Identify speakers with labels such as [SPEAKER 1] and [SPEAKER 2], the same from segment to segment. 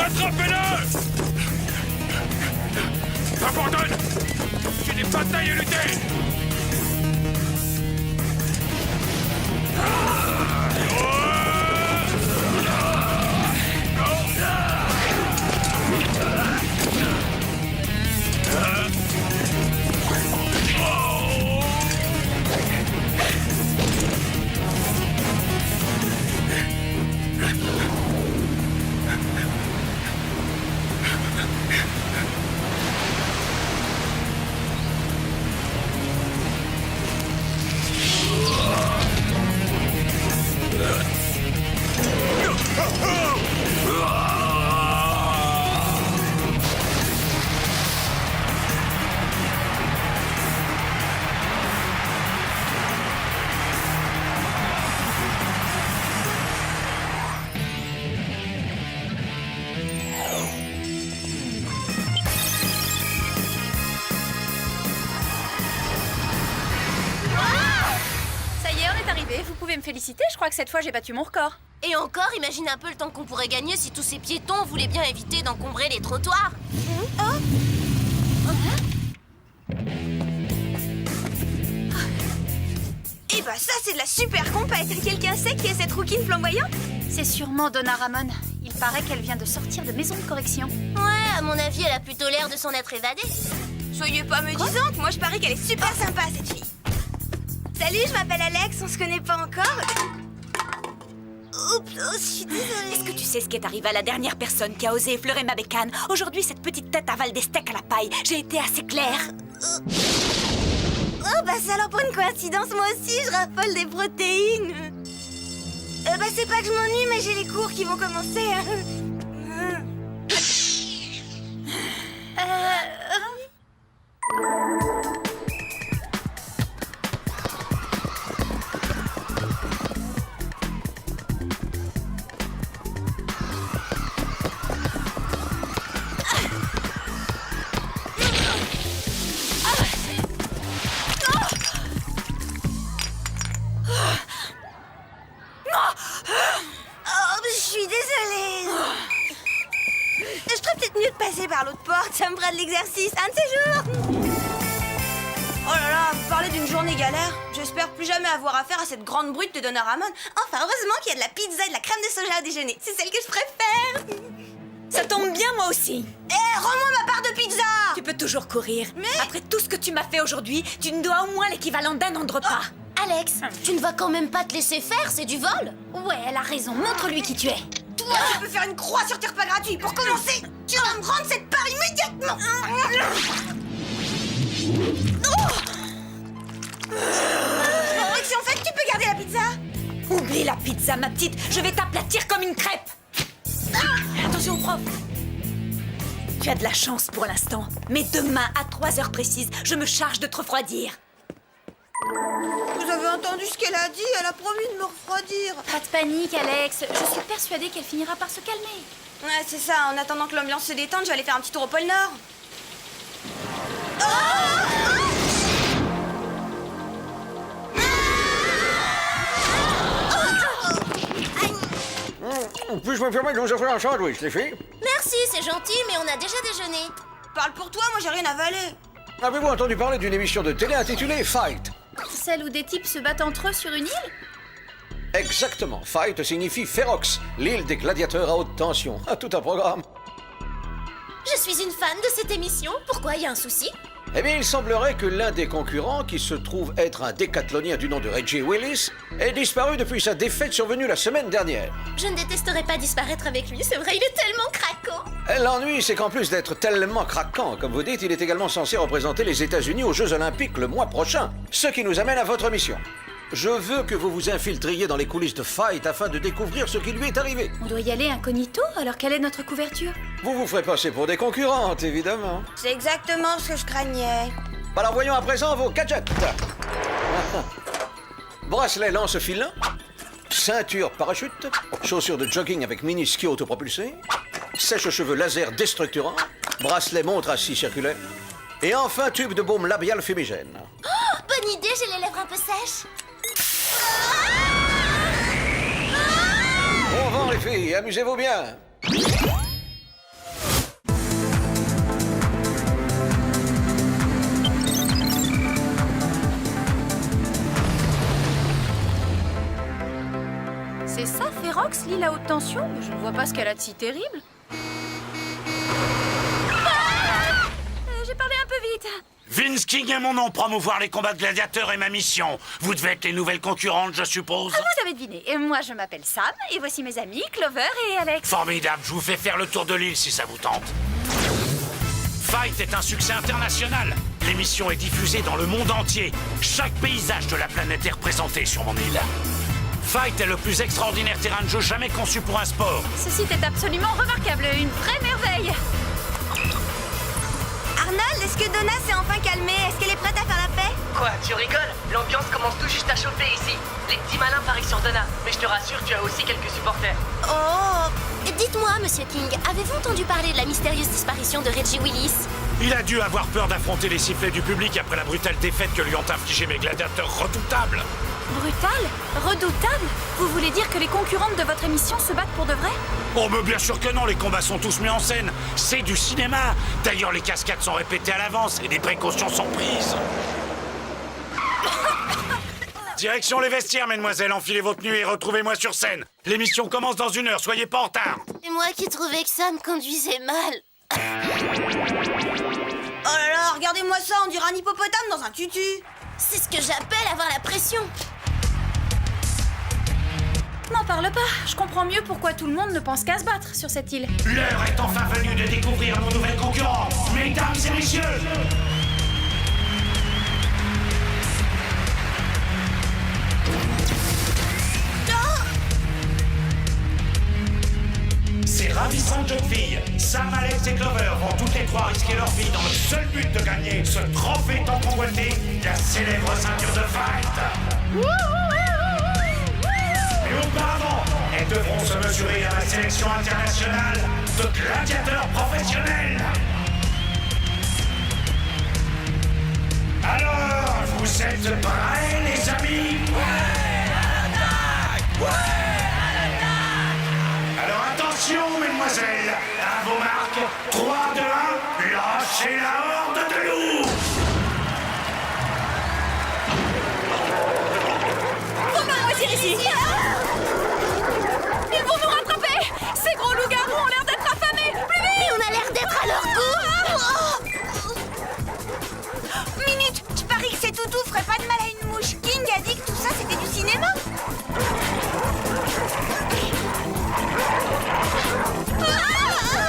[SPEAKER 1] Attrapez-le! Abandonne! J'ai des batailles à lutter!
[SPEAKER 2] Vous pouvez me féliciter, je crois que cette fois j'ai battu mon record.
[SPEAKER 3] Et encore, imagine un peu le temps qu'on pourrait gagner si tous ces piétons voulaient bien éviter d'encombrer les trottoirs.
[SPEAKER 4] Eh bah ça c'est de la super compète. Quelqu'un sait qui est cette rouquine flamboyante?
[SPEAKER 2] C'est sûrement Donna Ramon. Il paraît qu'elle vient de sortir de maison de correction.
[SPEAKER 3] Ouais, à mon avis, elle a plutôt l'air de s'en être évadée.
[SPEAKER 4] Soyez pas médisante, moi je parie qu'elle est super sympa cette fille. Salut, je m'appelle Alex, on se connaît pas encore. Oups, oh, je suis désolée.
[SPEAKER 5] Est-ce que tu sais ce qui est arrivé à la dernière personne qui a osé effleurer ma bécane? Aujourd'hui, cette petite tête avale des steaks à la paille. J'ai été assez claire.
[SPEAKER 4] Oh bah ça alors pour une coïncidence, moi aussi je raffole des protéines. Bah c'est pas que je m'ennuie, mais j'ai les cours qui vont commencer. Je ferais peut-être mieux de passer par l'autre porte, ça me fera de l'exercice, un de ces jours. Oh là là, vous parlez d'une journée galère. J'espère plus jamais avoir affaire à cette grande brute de Donna Ramon. Enfin, heureusement qu'il y a de la pizza et de la crème de soja au déjeuner. C'est celle que je préfère.
[SPEAKER 5] Ça tombe bien, moi aussi.
[SPEAKER 4] Rends-moi ma part de pizza.
[SPEAKER 5] Tu peux toujours courir.
[SPEAKER 4] Mais...
[SPEAKER 5] Après tout ce que tu m'as fait aujourd'hui, tu me dois au moins l'équivalent d'un an de repas.
[SPEAKER 3] Alex, tu ne vas quand même pas te laisser faire, c'est du vol.
[SPEAKER 2] Ouais, elle a raison, montre-lui qui tu es.
[SPEAKER 4] Toi, tu peux faire une croix sur tes repas gratuits. Pour commencer, tu vas me rendre cette part immédiatement. Si en fait, tu peux garder la pizza.
[SPEAKER 5] Oublie la pizza, ma petite. Je vais t'aplatir comme une crêpe. Attention, prof. Tu as de la chance pour l'instant. Mais demain, à 3 heures précises, je me charge de te refroidir.
[SPEAKER 4] Vous avez entendu ce qu'elle a dit? Elle a promis de me refroidir.
[SPEAKER 2] Pas de panique, Alex. Je suis persuadée qu'elle finira par se calmer.
[SPEAKER 4] Ouais, c'est ça. En attendant que l'ambiance se détende, je vais aller faire un petit tour au pôle Nord.
[SPEAKER 6] Puis-je me permettre de vous offrir un sandwich, les filles?
[SPEAKER 3] Merci, c'est gentil, mais on a déjà déjeuné.
[SPEAKER 4] Parle pour toi, moi j'ai rien avalé.
[SPEAKER 6] Avez-vous entendu parler d'une émission de télé intitulée Fight?
[SPEAKER 2] Celle où des types se battent entre eux sur une île?
[SPEAKER 6] Exactement. Fight signifie Ferox, l'île des gladiateurs à haute tension. Tout un programme.
[SPEAKER 3] Je suis une fan de cette émission. Pourquoi, y a un souci?
[SPEAKER 6] Eh bien, il semblerait que l'un des concurrents, qui se trouve être un décathlonien du nom de Reggie Willis, ait disparu depuis sa défaite survenue la semaine dernière.
[SPEAKER 3] Je ne détesterais pas disparaître avec lui, c'est vrai, il est tellement craquant.
[SPEAKER 6] L'ennui, c'est qu'en plus d'être tellement craquant, comme vous dites, il est également censé représenter les États-Unis aux Jeux Olympiques le mois prochain. Ce qui nous amène à votre mission. Je veux que vous vous infiltriez dans les coulisses de Fight afin de découvrir ce qui lui est arrivé.
[SPEAKER 2] On doit y aller incognito, alors quelle est notre couverture?
[SPEAKER 6] Vous vous ferez passer pour des concurrentes, évidemment.
[SPEAKER 4] C'est exactement ce que je craignais.
[SPEAKER 6] Alors voyons à présent vos gadgets. Bracelet lance-filin, ceinture parachute, chaussures de jogging avec mini-ski autopropulsé, sèche-cheveux laser déstructurant, bracelet montre à scie circulaire, et enfin tube de baume labial fumigène.
[SPEAKER 3] Oh, bonne idée, j'ai les lèvres un peu sèches.
[SPEAKER 6] Bon vent les filles, amusez-vous bien.
[SPEAKER 2] C'est ça, Ferox, l'île à haute tension? Mais je ne vois pas ce qu'elle a de si terrible. J'ai parlé un peu vite.
[SPEAKER 1] Vince King est mon nom, promouvoir les combats de gladiateurs est ma mission. Vous devez être les nouvelles concurrentes, je suppose.
[SPEAKER 2] Ah, vous avez deviné. Et moi, je m'appelle Sam, et voici mes amis, Clover et Alex.
[SPEAKER 1] Formidable, je vous fais faire le tour de l'île si ça vous tente. Fight est un succès international. L'émission est diffusée dans le monde entier. Chaque paysage de la planète est représenté sur mon île. Fight est le plus extraordinaire terrain de jeu jamais conçu pour un sport.
[SPEAKER 2] Ce site est absolument remarquable, une vraie merveille.
[SPEAKER 4] Arnold, est-ce que Donna s'est enfin calmée? Est-ce qu'elle est prête à faire la paix?
[SPEAKER 7] Quoi, tu rigoles? L'ambiance commence tout juste à chauffer ici. Les petits malins parient sur Donna. Mais je te rassure, tu as aussi quelques supporters.
[SPEAKER 4] Oh!
[SPEAKER 3] Dites-moi, Monsieur King, avez-vous entendu parler de la mystérieuse disparition de Reggie Willis?
[SPEAKER 1] Il a dû avoir peur d'affronter les sifflets du public après la brutale défaite que lui ont infligé mes gladiateurs redoutables.
[SPEAKER 2] Brutal? Redoutable? Vous voulez dire que les concurrentes de votre émission se battent pour de vrai?
[SPEAKER 1] Oh, mais bien sûr que non, les combats sont tous mis en scène. C'est du cinéma. D'ailleurs, les cascades sont répétées à l'avance et des précautions sont prises. Direction les vestiaires, mesdemoiselles. Enfilez vos tenues et retrouvez-moi sur scène. L'émission commence dans 1 heure, soyez pas en retard.
[SPEAKER 3] C'est moi qui trouvais que Sam conduisait mal.
[SPEAKER 4] Oh là là, regardez-moi ça, on dirait un hippopotame dans un tutu.
[SPEAKER 3] C'est ce que j'appelle avoir la pression.
[SPEAKER 2] N'en parle pas, je comprends mieux pourquoi tout le monde ne pense qu'à se battre sur cette île.
[SPEAKER 1] L'heure est enfin venue de découvrir nos nouvelles concurrentes. Mesdames et messieurs, ces ravissantes jeunes filles, Sam, Alex et Clover, vont toutes les 3 risquer leur vie dans le seul but de gagner ce trophée tant convoité, la célèbre ceinture de fight. Mais auparavant, elles devront se mesurer à la sélection internationale de gladiateurs professionnels. Alors, vous êtes prêts, les amis? Alors attention, mesdemoiselles, à vos marques, 3, 2, 1, lâchez la horde de loups!
[SPEAKER 2] Ici. Ils vont nous rattraper. Ces gros loups-garous ont l'air d'être affamés. Plus vite.
[SPEAKER 3] Et on a l'air d'être à leur goût.
[SPEAKER 4] Minute, je parie que ces toutous feraient pas de mal à une mouche. King a dit que tout ça c'était du cinéma.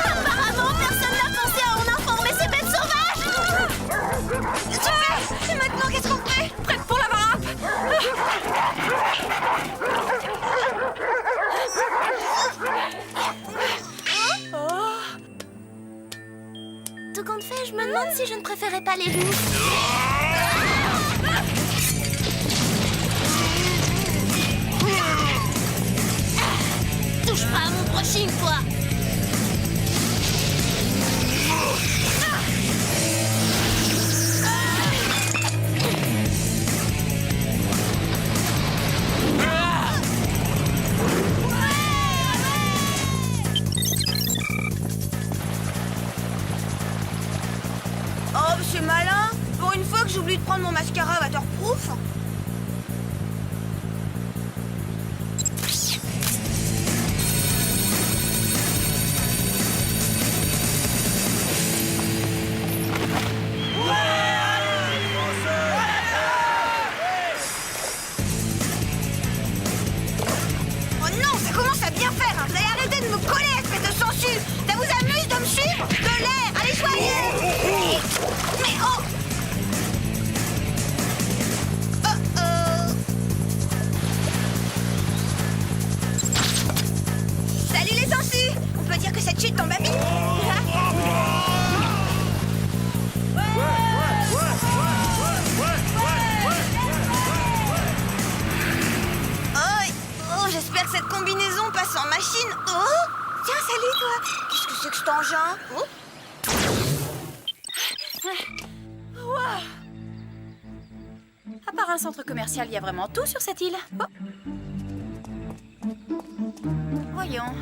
[SPEAKER 3] Apparemment, personne n'a pensé à en informer ces bêtes sauvages.
[SPEAKER 4] Super. Et maintenant, qu'est-ce qu'on fait?
[SPEAKER 2] Prête pour la varap.
[SPEAKER 3] Tout compte fait, je me demande si je ne préférais pas les loups. Touche pas à mon brushing, toi.
[SPEAKER 4] Oh, c'est malin. Pour une fois que j'oublie de prendre mon mascara waterproof. Oh non, ça commence à bien faire, hein. Vous allez arrêter de me coller, espèce de sangsue. Ça vous amuse de me suivre? De l'air, allez joyeux. Mais oh! Salut les sangsues. On peut dire que cette chute tombe à pic. Oh, j'espère que cette combinaison passe en machine. Oh! Tiens, salut toi. Qu'est-ce que c'est que cet engin? Oh!
[SPEAKER 2] À part un centre commercial, il y a vraiment tout sur cette île. Oh. Voyons.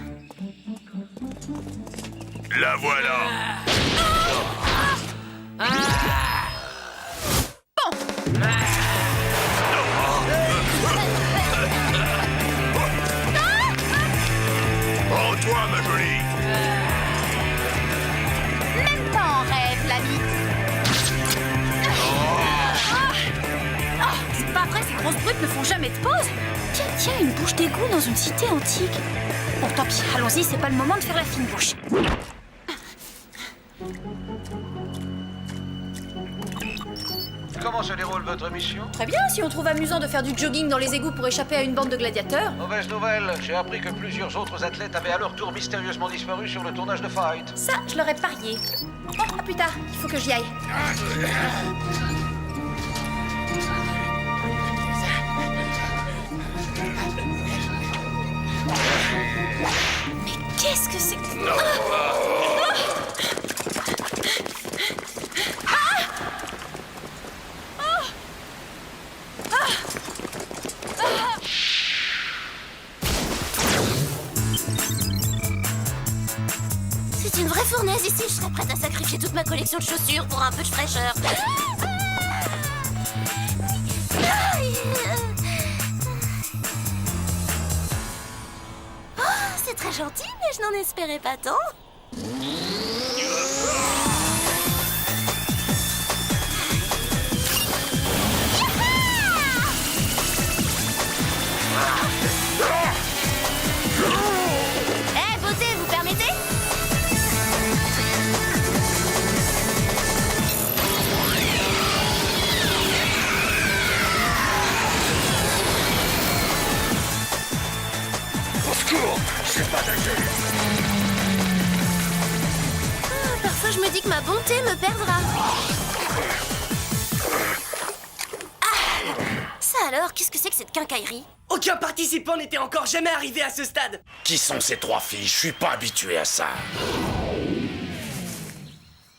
[SPEAKER 1] La voilà.
[SPEAKER 2] grosses brutes ne font jamais de pause. Tiens, une bouche d'égout dans une cité antique. Bon, tant pis, allons-y, c'est pas le moment de faire la fine bouche.
[SPEAKER 6] Comment se déroule votre mission?
[SPEAKER 2] Très bien, si on trouve amusant de faire du jogging dans les égouts pour échapper à une bande de gladiateurs.
[SPEAKER 6] Mauvaise nouvelle, j'ai appris que plusieurs autres athlètes avaient à leur tour mystérieusement disparu sur le tournage de Fight.
[SPEAKER 2] Ça, je l'aurais parié. Bon, à plus tard, il faut que j'y aille. Mais qu'est-ce que c'est que...
[SPEAKER 3] C'est une vraie fournaise ici, je serais prête à sacrifier toute ma collection de chaussures pour un peu de fraîcheur. Oh, c'est très gentil, mais je n'en espérais pas tant. Eh, beauté, vous permettez? Parfois, je me dis que ma bonté me perdra. Ça alors, qu'est-ce que c'est que cette quincaillerie?
[SPEAKER 7] Aucun participant n'était encore jamais arrivé à ce stade.
[SPEAKER 1] Qui sont ces trois filles? Je suis pas habitué à ça.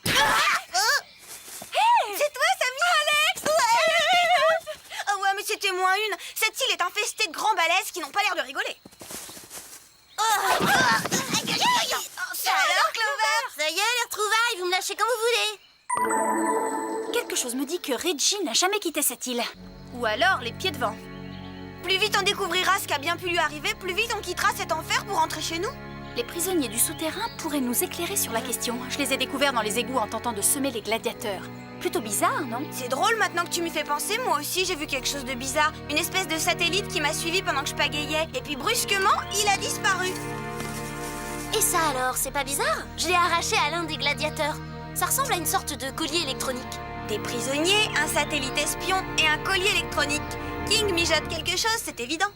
[SPEAKER 4] C'est toi, Samy? Alex! Ouais! Oh ouais, mais c'était moins une. Cette île est infestée de grands balèzes qui n'ont pas l'air de rigoler. Ça alors, Clover?
[SPEAKER 3] Ça y est, les retrouvailles, vous me lâchez quand vous voulez.
[SPEAKER 2] Quelque chose me dit que Reggie n'a jamais quitté cette île. Ou alors les pieds devant.
[SPEAKER 4] Plus vite on découvrira ce qui a bien pu lui arriver, plus vite on quittera cet enfer pour rentrer chez nous.
[SPEAKER 2] Les prisonniers du souterrain pourraient nous éclairer sur la question. Je les ai découverts dans les égouts en tentant de semer les gladiateurs. Plutôt bizarre, non?
[SPEAKER 4] C'est drôle maintenant que tu m'y fais penser, moi aussi j'ai vu quelque chose de bizarre. Une espèce de satellite qui m'a suivi pendant que je pagayais. Et puis brusquement, il a disparu.
[SPEAKER 3] Et ça alors, c'est pas bizarre? Je l'ai arraché à l'un des gladiateurs. Ça ressemble à une sorte de collier électronique.
[SPEAKER 4] Des prisonniers, un satellite espion et un collier électronique. King mijote quelque chose, c'est évident.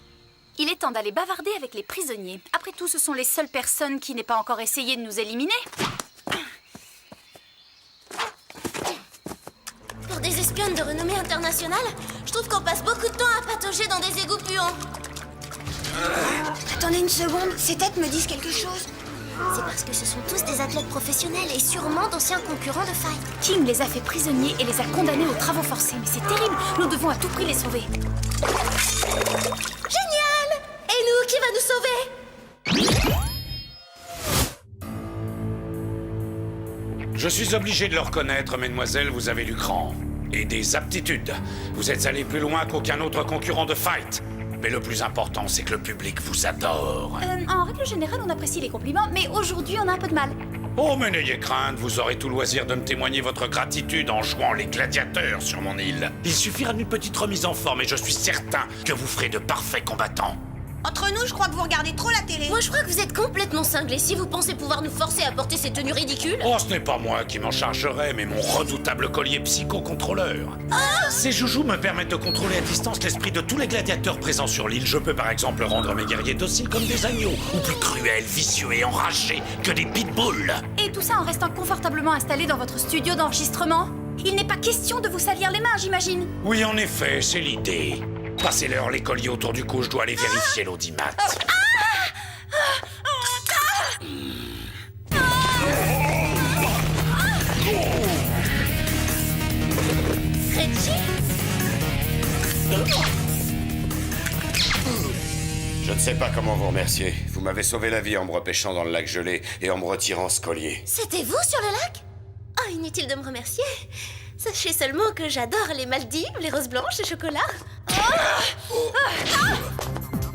[SPEAKER 2] Il est temps d'aller bavarder avec les prisonniers. Après tout, ce sont les seules personnes qui n'aient pas encore essayé de nous éliminer.
[SPEAKER 3] Pour des espionnes de renommée internationale, je trouve qu'on passe beaucoup de temps à patauger dans des égouts puants.
[SPEAKER 4] Attendez une seconde, ces têtes me disent quelque chose.
[SPEAKER 3] C'est parce que ce sont tous des athlètes professionnels et sûrement d'anciens concurrents de Fight.
[SPEAKER 2] King les a fait prisonniers et les a condamnés aux travaux forcés. Mais c'est terrible, nous devons à tout prix les sauver.
[SPEAKER 3] Génial! Et nous, qui va nous sauver?
[SPEAKER 1] Je suis obligé de le reconnaître, mesdemoiselles, vous avez du cran. Et des aptitudes. Vous êtes allé plus loin qu'aucun autre concurrent de Fight. Mais le plus important, c'est que le public vous adore.
[SPEAKER 2] En règle générale, on apprécie les compliments, mais aujourd'hui, on a un peu de mal.
[SPEAKER 1] Oh, mais n'ayez crainte, vous aurez tout loisir de me témoigner votre gratitude en jouant les gladiateurs sur mon île. Il suffira d'une petite remise en forme et je suis certain que vous ferez de parfaits combattants.
[SPEAKER 4] Entre nous, je crois que vous regardez trop la télé.
[SPEAKER 3] Moi, je crois que vous êtes complètement cinglés si vous pensez pouvoir nous forcer à porter ces tenues ridicules.
[SPEAKER 1] Oh, ce n'est pas moi qui m'en chargerai, mais mon redoutable collier psychocontrôleur. Ces joujoux me permettent de contrôler à distance l'esprit de tous les gladiateurs présents sur l'île. Je peux par exemple rendre mes guerriers dociles comme des agneaux, ou plus cruels, vicieux et enragés que des pitbulls.
[SPEAKER 2] Et tout ça en restant confortablement installé dans votre studio d'enregistrement? Il n'est pas question de vous salir les mains, j'imagine.
[SPEAKER 1] Oui, en effet, c'est l'idée. Passez-leur les colliers autour du cou, je dois aller vérifier l'audimat.
[SPEAKER 3] Reggie?
[SPEAKER 8] Je ne sais pas comment vous remercier. Vous m'avez sauvé la vie en me repêchant dans le lac gelé et en me retirant ce collier.
[SPEAKER 3] C'était vous sur le lac? Oh, inutile de me remercier. Sachez seulement que j'adore les Maldives, les roses blanches, le chocolat.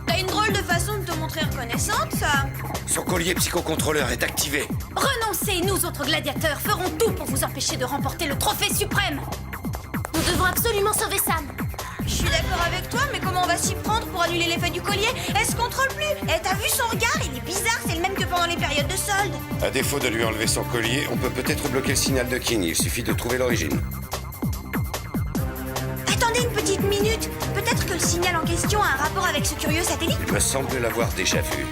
[SPEAKER 4] T'as une drôle de façon de te montrer reconnaissante, ça.
[SPEAKER 8] Son collier psychocontrôleur est activé.
[SPEAKER 2] Renoncez, nous autres gladiateurs ferons tout pour vous empêcher de remporter le trophée suprême.
[SPEAKER 3] Nous devons absolument sauver Sam.
[SPEAKER 4] Chut, suis d'accord avec toi, mais comment on va s'y prendre pour annuler l'effet du collier? Elle se contrôle plus. Eh, t'as vu son regard? Il est bizarre, c'est le même que pendant les périodes de solde.
[SPEAKER 8] À défaut de lui enlever son collier, on peut peut-être bloquer le signal de King. Il suffit de trouver l'origine.
[SPEAKER 4] Attendez une petite minute. Peut-être que le signal en question a un rapport avec ce curieux satellite?
[SPEAKER 8] Il me semble l'avoir déjà vu.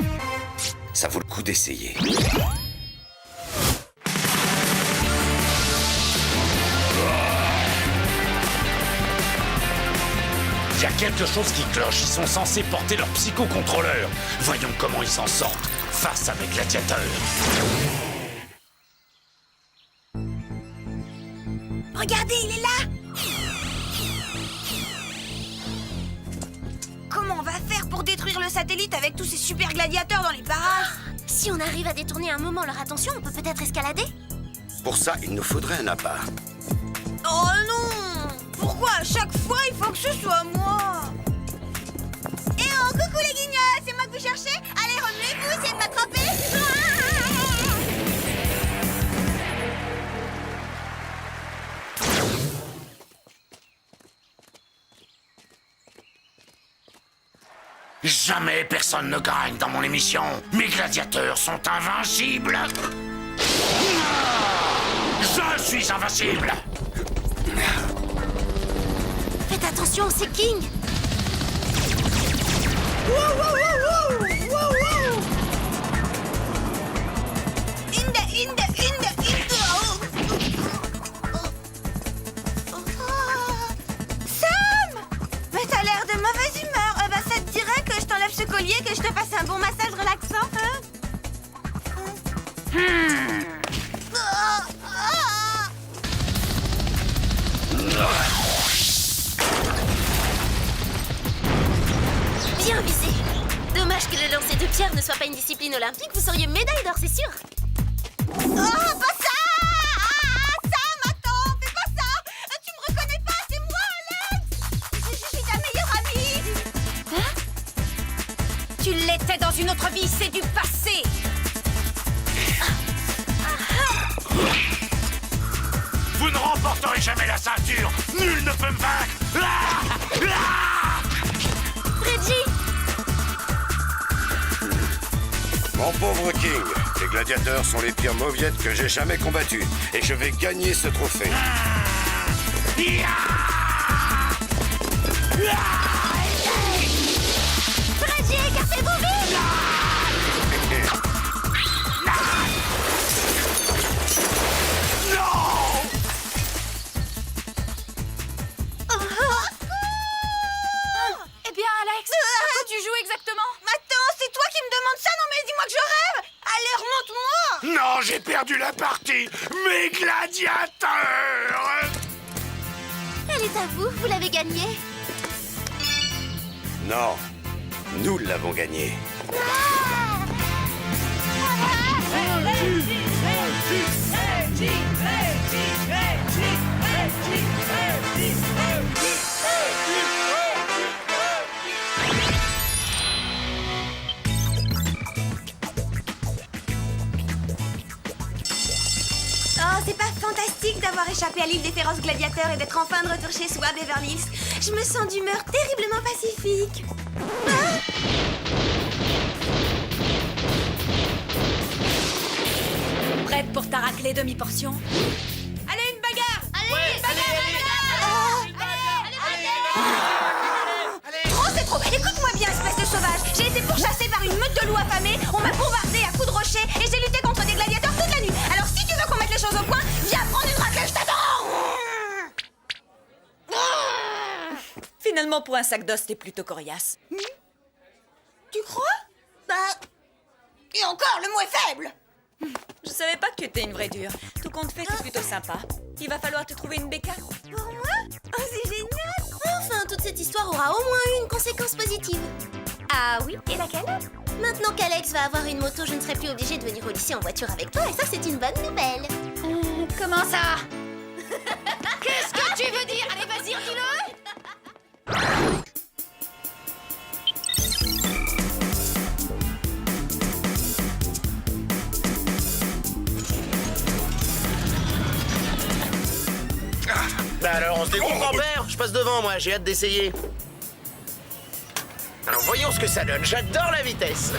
[SPEAKER 8] Ça vaut le coup d'essayer.
[SPEAKER 1] Il y a quelque chose qui cloche. Ils sont censés porter leur psychocontrôleur. Voyons comment ils s'en sortent face à mes gladiateurs.
[SPEAKER 4] Regardez, il est là. Comment on va faire pour détruire le satellite avec tous ces super gladiateurs dans les parages?
[SPEAKER 3] Si on arrive à détourner un moment leur attention, on peut peut-être escalader.
[SPEAKER 8] Pour ça, il nous faudrait un appât.
[SPEAKER 4] Oh non! Pourquoi à chaque fois il faut que ce soit moi? Eh oh, coucou les guignols, c'est moi que vous cherchez? Allez, remuez-vous, essayez de m'attraper.
[SPEAKER 1] Jamais personne ne gagne dans mon émission. Mes gladiateurs sont invincibles. Je suis invincible.
[SPEAKER 3] Faites attention, c'est King.
[SPEAKER 4] Sam! Mais t'as l'air de mauvaise humeur. Ça te dirait que je t'enlève ce collier, que je te fasse un bon massage relaxant, hein?
[SPEAKER 3] Bien visé. Dommage que le lancer de pierre ne soit pas une discipline olympique. Vous seriez médaille d'or, c'est sûr.
[SPEAKER 4] Oh, pas ça! Sam, attends, fais pas ça! Tu me reconnais pas, c'est moi, Alex! Je suis ta meilleure amie!
[SPEAKER 5] Hein? Tu l'étais dans une autre vie, c'est du passé.
[SPEAKER 1] Vous ne remporterez jamais la ceinture. Nul ne peut me vaincre.
[SPEAKER 3] Reggie!
[SPEAKER 8] Mon pauvre King, les gladiateurs sont les pires mauviettes que j'ai jamais combattus. Et je vais gagner ce trophée.
[SPEAKER 3] Reggie, écartez-vous vite!
[SPEAKER 5] Eh bien, Alex, à quoi tu joues exactement?
[SPEAKER 4] Attends, c'est toi qui me demandes ça? Non mais dis-moi que je rêve! Allez, remonte-moi!
[SPEAKER 1] Non, j'ai perdu la partie. Mes gladiateurs.
[SPEAKER 3] Elle est à vous, vous l'avez gagnée.
[SPEAKER 8] Non, nous l'avons gagné.
[SPEAKER 4] Oh, c'est pas fantastique d'avoir échappé à l'île des féroces gladiateurs et d'être enfin de retour chez soi, Beverly Hills. Je me sens d'humeur terriblement pacifique.
[SPEAKER 5] Prête pour ta raclée demi-portion?
[SPEAKER 4] Allez, une bagarre!
[SPEAKER 3] Allez, une bagarre!
[SPEAKER 4] Trop, c'est trop! Écoute-moi bien, espèce de sauvage! J'ai été pourchassée par une meute de loups affamés, on m'a bombardée à coups de rochers et j'ai lutté contre des gladiateurs toute la nuit. Alors si tu veux qu'on mette les choses au point, viens prendre une raclée, je t'attends!
[SPEAKER 5] Finalement, pour un sac d'os, t'es plutôt coriace.
[SPEAKER 4] Tu crois? Bah... Et encore, le mot est faible!
[SPEAKER 5] Je savais pas que tu étais une vraie dure. Tout compte fait, t'es plutôt sympa. Il va falloir te trouver une bécane.
[SPEAKER 4] Pour moi? Oh, c'est génial!
[SPEAKER 3] Enfin, toute cette histoire aura au moins eu une conséquence positive.
[SPEAKER 2] Ah oui, et laquelle?
[SPEAKER 3] Maintenant qu'Alex va avoir une moto, je ne serai plus obligée de venir au lycée en voiture avec toi, et ça, c'est une bonne nouvelle.
[SPEAKER 2] Comment ça? Qu'est-ce que tu veux dire? Allez, vas-y, dis-le!
[SPEAKER 9] Bah alors, on se découvre, grand-père. Je passe devant, moi, j'ai hâte d'essayer. Alors voyons ce que ça donne. J'adore la vitesse.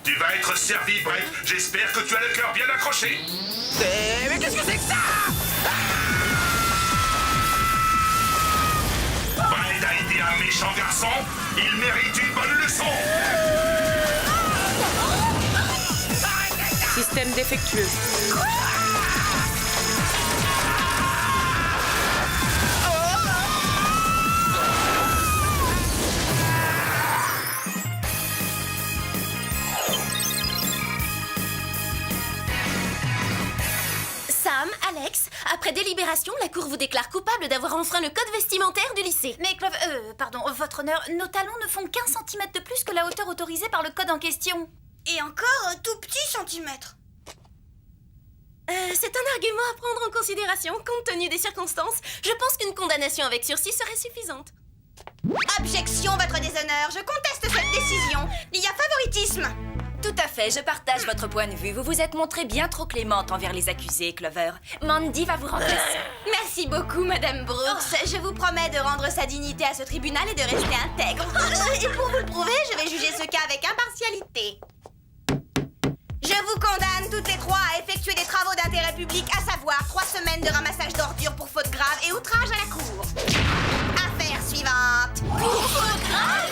[SPEAKER 1] Tu vas être servi, Brett. J'espère que tu as le cœur bien accroché.
[SPEAKER 9] Mais qu'est-ce que c'est que ça?
[SPEAKER 1] Brett a été un méchant garçon. Il mérite une bonne leçon.
[SPEAKER 7] Système défectueux.
[SPEAKER 3] Sam, Alex, après délibération, la cour vous déclare coupable d'avoir enfreint le code vestimentaire du lycée.
[SPEAKER 2] Mais pardon, votre honneur, nos talons ne font qu'1 centimètre de plus que la hauteur autorisée par le code en question.
[SPEAKER 4] Et encore un tout petit centimètre.
[SPEAKER 3] C'est un argument à prendre en considération, compte tenu des circonstances. Je pense qu'une condamnation avec sursis serait suffisante.
[SPEAKER 4] Objection, votre déshonneur. Je conteste cette décision. Il y a favoritisme.
[SPEAKER 5] Tout à fait, je partage votre point de vue. Vous vous êtes montrée bien trop clémente envers les accusés, Clover. Mandy va vous remplacer.
[SPEAKER 3] Merci beaucoup, Madame Brooks.
[SPEAKER 4] Je vous promets de rendre sa dignité à ce tribunal et de rester intègre. Et pour vous le prouver, je vais juger ce cas avec impartialité. Je vous condamne toutes les trois à effectuer des travaux d'intérêt public, à savoir 3 semaines de ramassage d'ordures pour faute grave et outrage à la cour. Affaire suivante. Pour faute grave?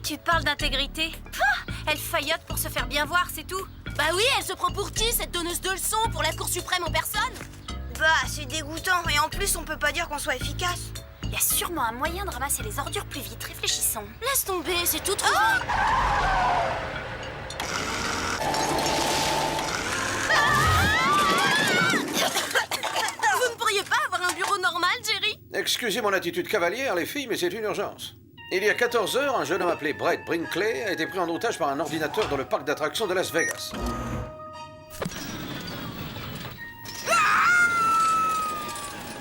[SPEAKER 2] Tu parles d'intégrité? Elle faillote pour se faire bien voir, c'est tout.
[SPEAKER 3] Bah oui, elle se prend pour qui, cette donneuse de leçons, pour la Cour suprême en personne?
[SPEAKER 4] Bah, c'est dégoûtant. Et en plus, on peut pas dire qu'on soit efficace.
[SPEAKER 2] Il y a sûrement un moyen de ramasser les ordures plus vite, réfléchissons.
[SPEAKER 3] Laisse tomber, c'est tout trop... Vous ne pourriez pas avoir un bureau normal, Jerry?
[SPEAKER 6] Excusez mon attitude cavalière, les filles, mais c'est une urgence. Il y a 14 heures, un jeune homme appelé Brett Brinkley a été pris en otage par un ordinateur dans le parc d'attractions de Las Vegas.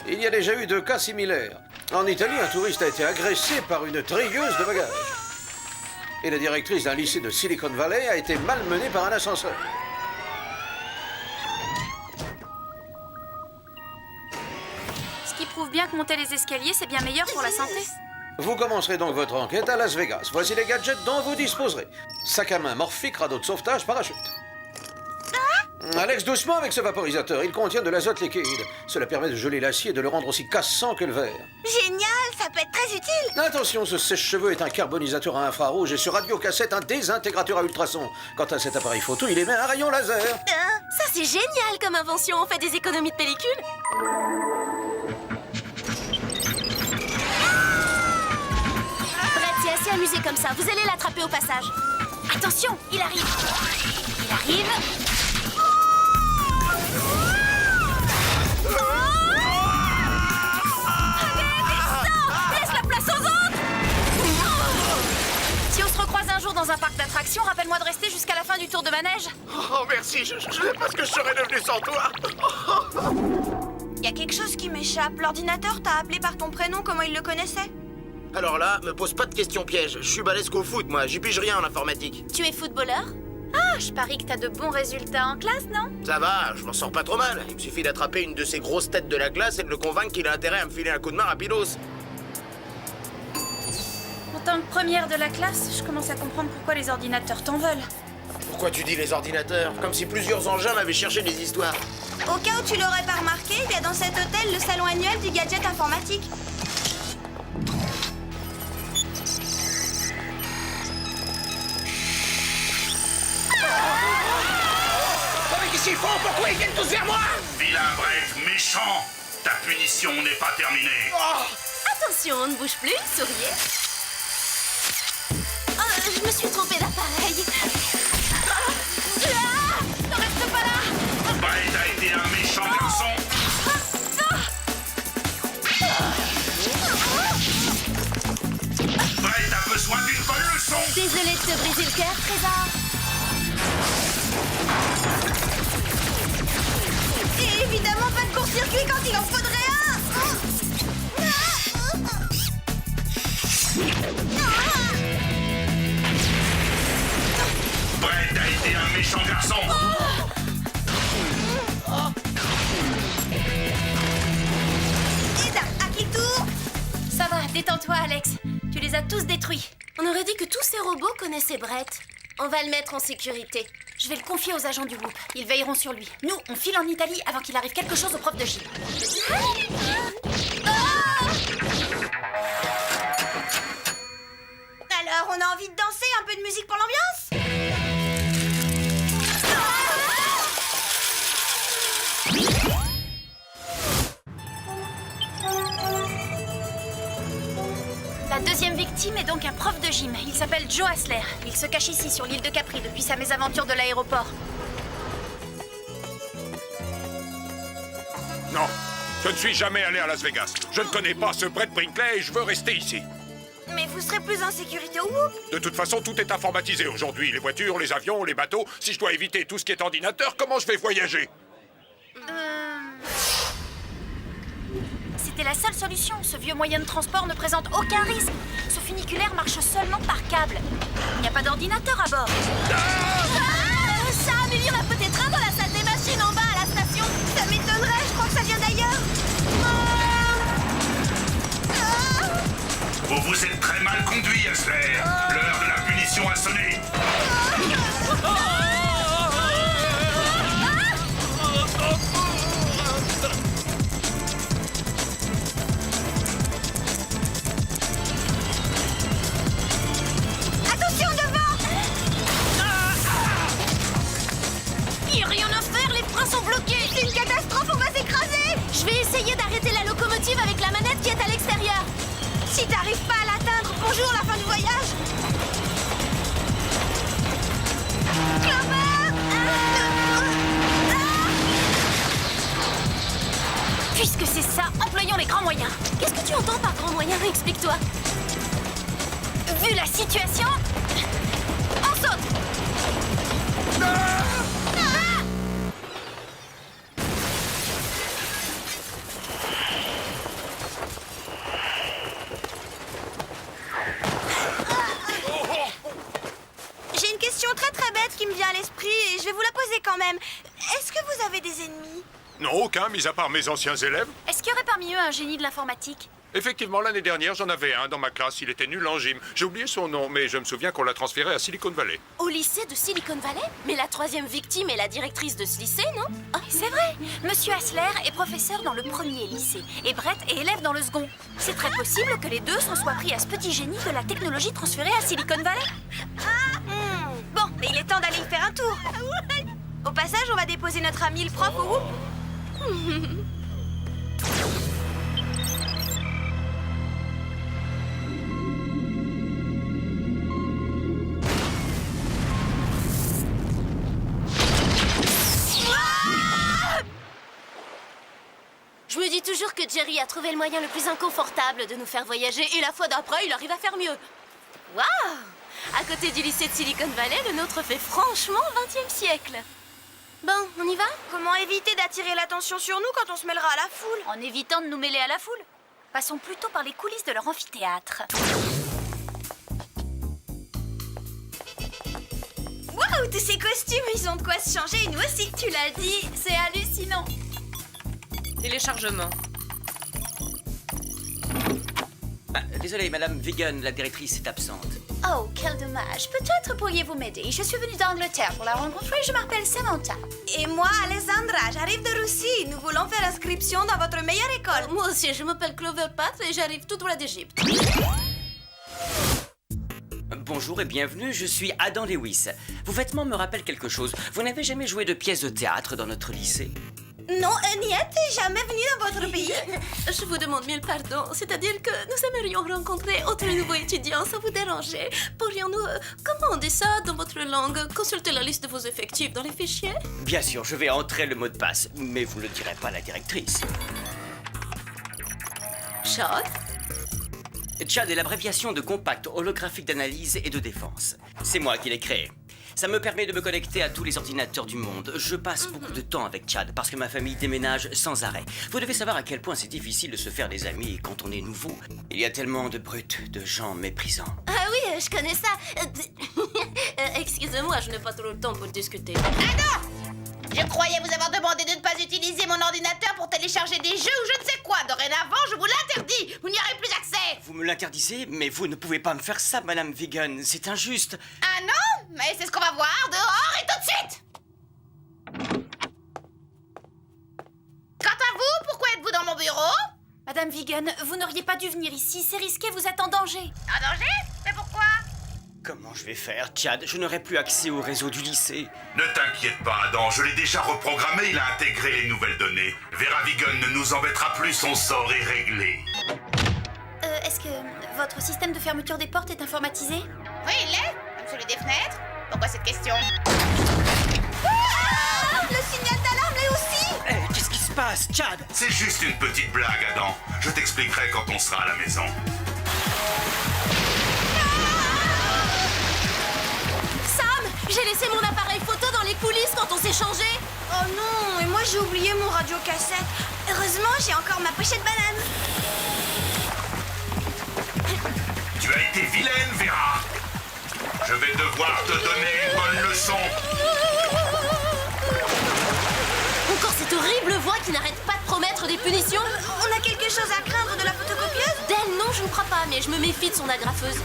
[SPEAKER 6] Il y a déjà eu 2 cas similaires. En Italie, un touriste a été agressé par une trieuse de bagages. Et la directrice d'un lycée de Silicon Valley a été malmenée par un ascenseur.
[SPEAKER 2] Ce qui prouve bien que monter les escaliers, c'est bien meilleur pour la santé.
[SPEAKER 6] Vous commencerez donc votre enquête à Las Vegas. Voici les gadgets dont vous disposerez. Sac à main morphique, radeau de sauvetage, parachute. Alex, doucement avec ce vaporisateur. Il contient de l'azote liquide. Cela permet de geler l'acier et de le rendre aussi cassant que le verre.
[SPEAKER 4] Génial, ça peut être très utile.
[SPEAKER 6] Attention, ce sèche-cheveux est un carbonisateur à infrarouge et ce radiocassette un désintégrateur à ultrasons. Quant à cet appareil photo, il émet un rayon laser.
[SPEAKER 3] Ça, c'est génial comme invention. On fait des économies de pellicule. Brett, c'est assez amusé comme ça. Vous allez l'attraper au passage.
[SPEAKER 2] Attention, il arrive. Il arrive.
[SPEAKER 3] Laisse la place aux autres.
[SPEAKER 2] Si on se recroise un jour dans un parc d'attractions, rappelle-moi de rester jusqu'à la fin du tour de manège.
[SPEAKER 9] Oh merci, je sais pas ce que je serais devenu sans toi.
[SPEAKER 4] Il y a quelque chose qui m'échappe. L'ordinateur t'a appelé par ton prénom, comment il le connaissait?
[SPEAKER 9] Alors là, me pose pas de questions pièges. Je suis balèze qu'au foot, moi. J'y pige rien en informatique.
[SPEAKER 3] Tu es footballeur?
[SPEAKER 2] Ah, je parie que t'as de bons résultats en classe, non?
[SPEAKER 9] Ça va, je m'en sors pas trop mal. Il me suffit d'attraper une de ces grosses têtes de la classe et de le convaincre qu'il a intérêt à me filer un coup de main rapidos.
[SPEAKER 2] En tant que première de la classe, je commence à comprendre pourquoi les ordinateurs t'en veulent.
[SPEAKER 9] Pourquoi tu dis les ordinateurs? Comme si plusieurs engins m'avaient cherché des histoires.
[SPEAKER 4] Au cas où tu l'aurais pas remarqué, il y a dans cet hôtel le salon annuel du gadget informatique.
[SPEAKER 9] Mais qu'est-ce qu'ils font? Pourquoi ils viennent tous vers moi?
[SPEAKER 1] Vilain Brett, méchant. Ta punition n'est pas terminée.
[SPEAKER 3] Attention, on ne bouge plus, souriez. Oh, je me suis trompée d'appareil.
[SPEAKER 2] Ne reste pas là!
[SPEAKER 1] Brett a été un méchant garçon. Brett a besoin d'une bonne leçon.
[SPEAKER 3] Désolée de te briser le cœur, Trésor.
[SPEAKER 4] Et évidemment pas de court-circuit quand il en faudrait un.
[SPEAKER 1] Brett a été un méchant garçon.
[SPEAKER 4] Et à qui tour?
[SPEAKER 2] Détends-toi, Alex. Tu les as tous détruits.
[SPEAKER 3] On aurait dit que tous ces robots connaissaient Brett. On va le mettre en sécurité.
[SPEAKER 2] Je vais le confier aux agents du Whoop. Ils veilleront sur lui. Nous, on file en Italie avant qu'il arrive quelque chose au prof de gym.
[SPEAKER 4] Alors, on a envie de danser, un peu de musique pour l'ambiance?
[SPEAKER 2] La deuxième victime est donc un prof de gym. Il s'appelle Joe Hassler. Il se cache ici, sur l'île de Capri, depuis sa mésaventure de l'aéroport.
[SPEAKER 10] Non, je ne suis jamais allé à Las Vegas. Je ne connais pas ce Brett Brinkley et je veux rester ici.
[SPEAKER 4] Mais vous serez plus en sécurité au Whoop?
[SPEAKER 10] De toute façon, tout est informatisé aujourd'hui. Les voitures, les avions, les bateaux. Si je dois éviter tout ce qui est ordinateur, comment je vais voyager?
[SPEAKER 2] C'était la seule solution. Ce vieux moyen de transport ne présente aucun risque. Ce funiculaire marche seulement par câble. Il n'y a pas d'ordinateur à bord.
[SPEAKER 4] Ça, mais il y en a peut-être un dans la salle des machines en bas à la station. Ça m'étonnerait, je crois que ça vient d'ailleurs.
[SPEAKER 1] Vous vous êtes très mal conduit, Hassler. L'heure de la punition a sonné.
[SPEAKER 4] Attention devant! Il n'y a rien à faire, les freins sont bloqués. C'est une catastrophe, on va s'écraser.
[SPEAKER 3] Je vais essayer d'arrêter la locomotive avec la manette qui est à l'extérieur.
[SPEAKER 4] Si t'arrives pas à l'atteindre, bonjour la fin du voyage. Clover!
[SPEAKER 2] Puisque c'est ça, employons les grands moyens.
[SPEAKER 3] Qu'est-ce que tu entends par grand moyen? Explique-toi.
[SPEAKER 2] Vu la situation, on saute.
[SPEAKER 4] J'ai une question très très bête qui me vient à l'esprit et je vais vous la poser quand même. Est-ce que vous avez des ennemis?
[SPEAKER 10] Non, aucun, mis à part mes anciens élèves.
[SPEAKER 2] Est-ce qu'il y aurait parmi eux un génie de l'informatique?
[SPEAKER 10] Effectivement, l'année dernière, j'en avais un dans ma classe. Il était nul en gym. J'ai oublié son nom, mais je me souviens qu'on l'a transféré à Silicon Valley.
[SPEAKER 3] Au lycée de Silicon Valley? Mais la troisième victime est la directrice de ce lycée, non?
[SPEAKER 2] C'est vrai. Monsieur Hassler est professeur dans le premier lycée et Brett est élève dans le second. C'est très possible que les deux s'en soient pris à ce petit génie de la technologie transférée à Silicon Valley.
[SPEAKER 4] Bon, mais il est temps d'aller y faire un tour. Au passage, on va déposer notre ami le prof au Whoop.
[SPEAKER 3] Je me dis toujours que Jerry a trouvé le moyen le plus inconfortable de nous faire voyager et la fois d'après, il arrive à faire mieux. Waouh! À côté du lycée de Silicon Valley, le nôtre fait franchement 20e siècle. Bon, on y va?
[SPEAKER 4] Comment éviter d'attirer l'attention sur nous quand on se mêlera à la foule?
[SPEAKER 2] En évitant de nous mêler à la foule. Passons plutôt par les coulisses de leur amphithéâtre.
[SPEAKER 4] Waouh, tous ces costumes, ils ont de quoi se changer et nous aussi, tu l'as dit.
[SPEAKER 2] C'est hallucinant.
[SPEAKER 7] Téléchargement.
[SPEAKER 11] Désolé, Madame Vegan, la directrice est absente.
[SPEAKER 2] Oh, quel dommage. Peut-être pourriez-vous m'aider. Je suis venue d'Angleterre pour la rencontrer. Je m'appelle Samantha.
[SPEAKER 4] Et moi, Alessandra, j'arrive de Russie. Nous voulons faire inscription dans votre meilleure école.
[SPEAKER 3] Moi aussi, je m'appelle Clover Pat et j'arrive tout droit d'Égypte.
[SPEAKER 11] Bonjour et bienvenue, je suis Adam Lewis. Vos vêtements me rappellent quelque chose. Vous n'avez jamais joué de pièces de théâtre dans notre lycée?
[SPEAKER 4] Non, Niet, jamais venu dans votre pays.
[SPEAKER 3] Je vous demande mille pardons. C'est-à-dire que nous aimerions rencontrer autre nouveau étudiant sans vous déranger. Pourrions-nous, comment on dit ça dans votre langue, consulter la liste de vos effectifs dans les fichiers?
[SPEAKER 11] Bien sûr, je vais entrer le mot de passe, mais vous ne le direz pas à la directrice.
[SPEAKER 3] Chad?
[SPEAKER 11] CHAD est l'abréviation de Compact Holographique d'Analyse et de Défense. C'est moi qui l'ai créé. Ça me permet de me connecter à tous les ordinateurs du monde. Je passe beaucoup de temps avec CHAD parce que ma famille déménage sans arrêt. Vous devez savoir à quel point c'est difficile de se faire des amis quand on est nouveau. Il y a tellement de brutes, de gens méprisants.
[SPEAKER 3] Ah oui, je connais ça. Excusez-moi, je n'ai pas trop le temps pour discuter.
[SPEAKER 12] Adam! Je croyais vous avoir demandé de ne pas utiliser mon ordinateur pour télécharger des jeux ou je ne sais quoi. Dorénavant, je vous l'interdis. Vous n'y aurez plus accès.
[SPEAKER 11] Vous me l'interdisez, mais vous ne pouvez pas me faire ça, Madame Vegan. C'est injuste.
[SPEAKER 12] Ah non? Mais c'est ce qu'on va voir dehors et tout de suite! Quant à vous, pourquoi êtes-vous dans mon bureau?
[SPEAKER 2] Madame Vegan, vous n'auriez pas dû venir ici. C'est risqué, vous êtes en danger.
[SPEAKER 12] En danger? Mais pourquoi?
[SPEAKER 11] Comment je vais faire, Chad? Je n'aurai plus accès au réseau du lycée.
[SPEAKER 13] Ne t'inquiète pas, Adam, je l'ai déjà reprogrammé, il a intégré les nouvelles données. Vera Vegan ne nous embêtera plus, son sort est réglé.
[SPEAKER 2] Est-ce que votre système de fermeture des portes est informatisé?
[SPEAKER 12] Oui, il l'est. Comme celui des fenêtres. Pourquoi cette question?
[SPEAKER 4] Le signal d'alarme est aussi.
[SPEAKER 11] Qu'est-ce qui se passe, Chad?
[SPEAKER 13] C'est juste une petite blague, Adam. Je t'expliquerai quand on sera à la maison.
[SPEAKER 3] Sam, j'ai laissé mon appareil photo dans les coulisses quand on s'est changé.
[SPEAKER 4] Oh non, et moi j'ai oublié mon radiocassette. Heureusement, j'ai encore ma pochette banane.
[SPEAKER 13] Tu as été vilaine, Vera. Je vais devoir te donner une bonne leçon.
[SPEAKER 3] Encore cette horrible voix qui n'arrête pas de promettre des punitions.
[SPEAKER 4] On a quelque chose à craindre de la photocopieuse?
[SPEAKER 3] D'elle, non, je ne crois pas, mais je me méfie de son agrafeuse.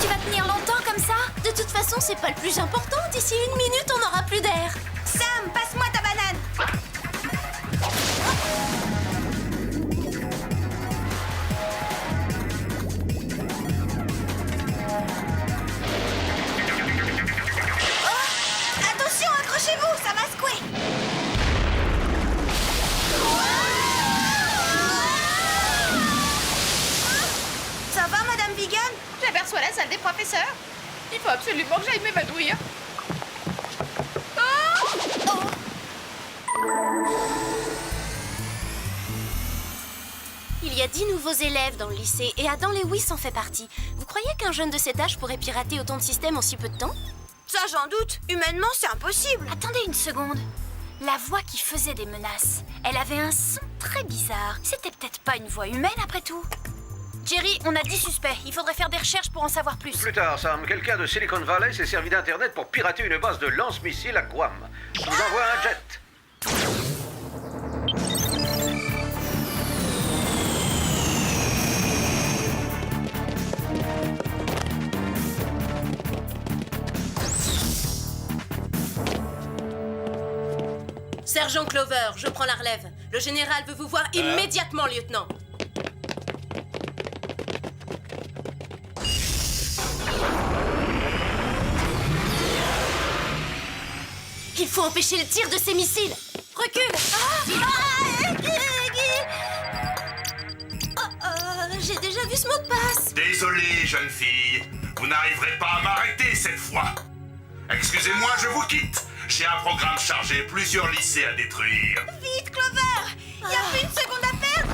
[SPEAKER 2] Tu vas tenir longtemps comme ça?
[SPEAKER 3] De toute façon, c'est pas le plus important. D'ici 1 minute, on n'aura plus d'air.
[SPEAKER 4] Sam, passe-moi ta banane. Attention, accrochez-vous, ça va secouer. Ça va, Madame Vegan?
[SPEAKER 12] J'aperçois la salle des professeurs. Il faut absolument que j'aille m'évanouir.
[SPEAKER 3] Il y a 10 nouveaux élèves dans le lycée et Adam Lewis en fait partie. Vous croyez qu'un jeune de cet âge pourrait pirater autant de systèmes en si peu de temps?
[SPEAKER 4] Ça, j'en doute. Humainement, c'est impossible.
[SPEAKER 2] Attendez une seconde. La voix qui faisait des menaces, elle avait un son très bizarre. C'était peut-être pas une voix humaine après tout. Jerry, on a 10 suspects. Il faudrait faire des recherches pour en savoir plus.
[SPEAKER 6] Plus tard, Sam, quelqu'un de Silicon Valley s'est servi d'Internet pour pirater une base de lance-missiles à Guam. Je vous envoie un jet.
[SPEAKER 3] Sergent Clover, je prends la relève. Le général veut vous voir immédiatement, lieutenant. Il faut empêcher le tir de ces missiles. Recule. J'ai déjà vu ce mot de passe.
[SPEAKER 13] Désolé, jeune fille. Vous n'arriverez pas à m'arrêter cette fois. Excusez-moi, je vous quitte. J'ai un programme chargé, plusieurs lycées à détruire.
[SPEAKER 4] Vite, Clover. Il n'y a plus une seconde à perdre.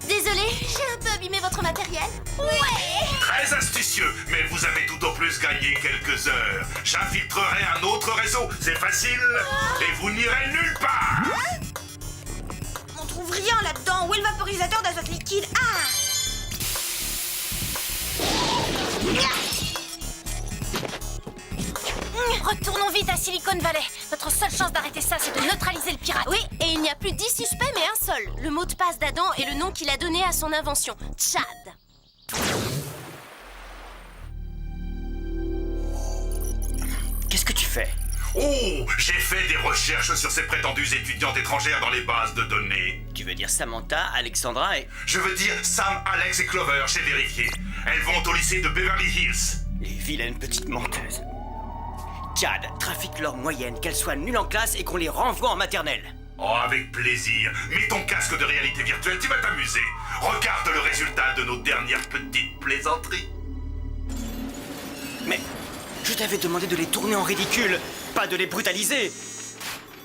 [SPEAKER 3] Désolée, j'ai un peu abîmé votre matériel. Ouais.
[SPEAKER 13] Très astucieux, mais vous avez tout au plus gagné quelques heures. J'infiltrerai un autre réseau, c'est facile. Et vous n'irez nulle part.
[SPEAKER 4] On trouve rien là-dedans. Où est le vaporisateur d'azote liquide?
[SPEAKER 2] Retournons vite à Silicon Valley. Notre seule chance d'arrêter ça, c'est de neutraliser le pirate.
[SPEAKER 3] Oui, et il n'y a plus 10 suspects, mais un seul. Le mot de passe d'Adam est le nom qu'il a donné à son invention, Chad.
[SPEAKER 11] Qu'est-ce que tu fais?
[SPEAKER 13] Oh, j'ai fait des recherches sur ces prétendues étudiantes étrangères dans les bases de données.
[SPEAKER 11] Tu veux dire Samantha, Alexandra et...
[SPEAKER 13] Je veux dire Sam, Alex et Clover, j'ai vérifié. Elles vont au lycée de Beverly Hills.
[SPEAKER 11] Les vilaines petites menteuses. Chad trafique leur moyenne, qu'elles soient nulles en classe et qu'on les renvoie en maternelle.
[SPEAKER 13] Oh, avec plaisir. Mets ton casque de réalité virtuelle, tu vas t'amuser. Regarde le résultat de nos dernières petites plaisanteries.
[SPEAKER 11] Mais je t'avais demandé de les tourner en ridicule, pas de les brutaliser.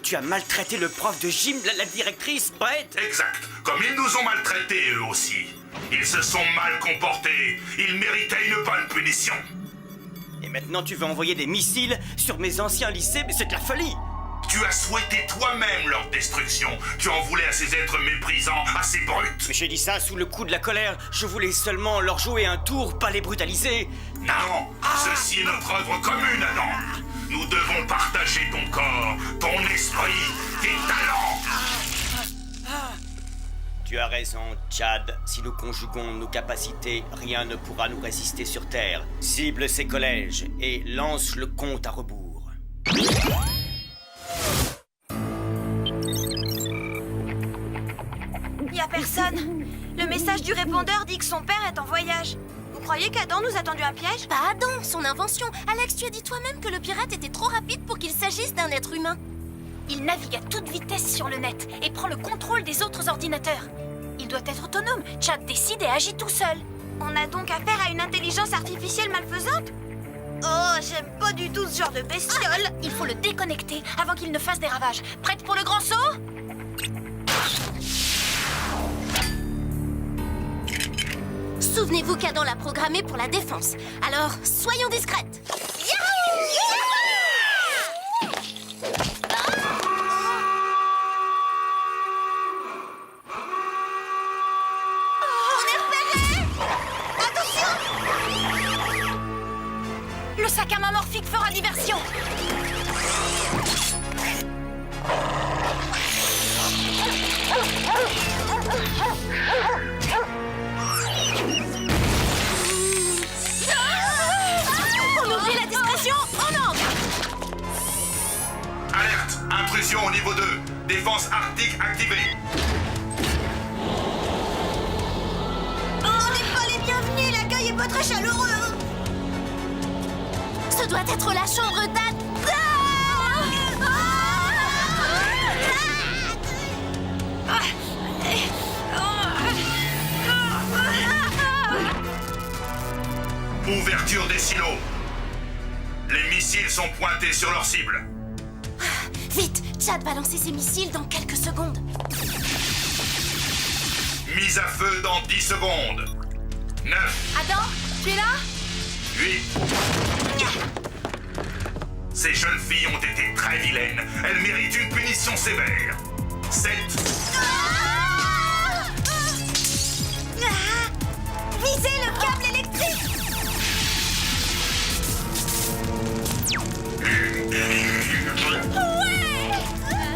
[SPEAKER 11] Tu as maltraité le prof de gym, la directrice, Brett.
[SPEAKER 13] Exact. Comme ils nous ont maltraités eux aussi. Ils se sont mal comportés. Ils méritaient une bonne punition.
[SPEAKER 11] Et maintenant tu veux envoyer des missiles sur mes anciens lycées, mais c'est de la folie.
[SPEAKER 13] Tu as souhaité toi-même leur destruction. Tu en voulais à ces êtres méprisants, à ces brutes.
[SPEAKER 11] Mais j'ai dit ça sous le coup de la colère. Je voulais seulement leur jouer un tour, pas les brutaliser.
[SPEAKER 13] Non, ceci est notre œuvre commune, Adam. Nous devons partager ton corps, ton esprit, tes talents.
[SPEAKER 11] Tu as raison, Chad. Si nous conjuguons nos capacités, rien ne pourra nous résister sur Terre. Cible ces collèges et lance le compte à rebours.
[SPEAKER 4] Y a personne. Le message du répondeur dit que son père est en voyage. Vous croyez qu'Adam nous a tendu un piège?
[SPEAKER 3] Pas Adam, son invention. Alex, tu as dit toi-même que le pirate était trop rapide pour qu'il s'agisse d'un être humain.
[SPEAKER 2] Il navigue à toute vitesse sur le net et prend le contrôle des autres ordinateurs. Il doit être autonome. Chad décide et agit tout seul.
[SPEAKER 4] On a donc affaire à une intelligence artificielle malfaisante? Oh, j'aime pas du tout ce genre de bestiole.
[SPEAKER 2] Il faut le déconnecter avant qu'il ne fasse des ravages. Prête pour le grand saut?
[SPEAKER 3] Souvenez-vous qu'Adam l'a programmé pour la défense. Alors, soyons discrètes.
[SPEAKER 2] Le sac à main morphique fera diversion.
[SPEAKER 3] On oublie la discrétion, en angle.
[SPEAKER 13] Alerte, intrusion au niveau 2. Défense arctique activée.
[SPEAKER 4] Oh, on n'est pas les bienvenus, l'accueil est pas très chaleureux.
[SPEAKER 3] Ce doit être la chambre d'Adam.
[SPEAKER 13] Ouverture des silos. Les missiles sont pointés sur leur cible.
[SPEAKER 3] Vite, Chad va lancer ses missiles dans quelques secondes.
[SPEAKER 13] Mise à feu dans 10 secondes. 9.
[SPEAKER 2] Adam, tu es là?
[SPEAKER 13] 8. Ces jeunes filles ont été très vilaines. Elles méritent une punition sévère. 7.
[SPEAKER 4] Visez le câble électrique.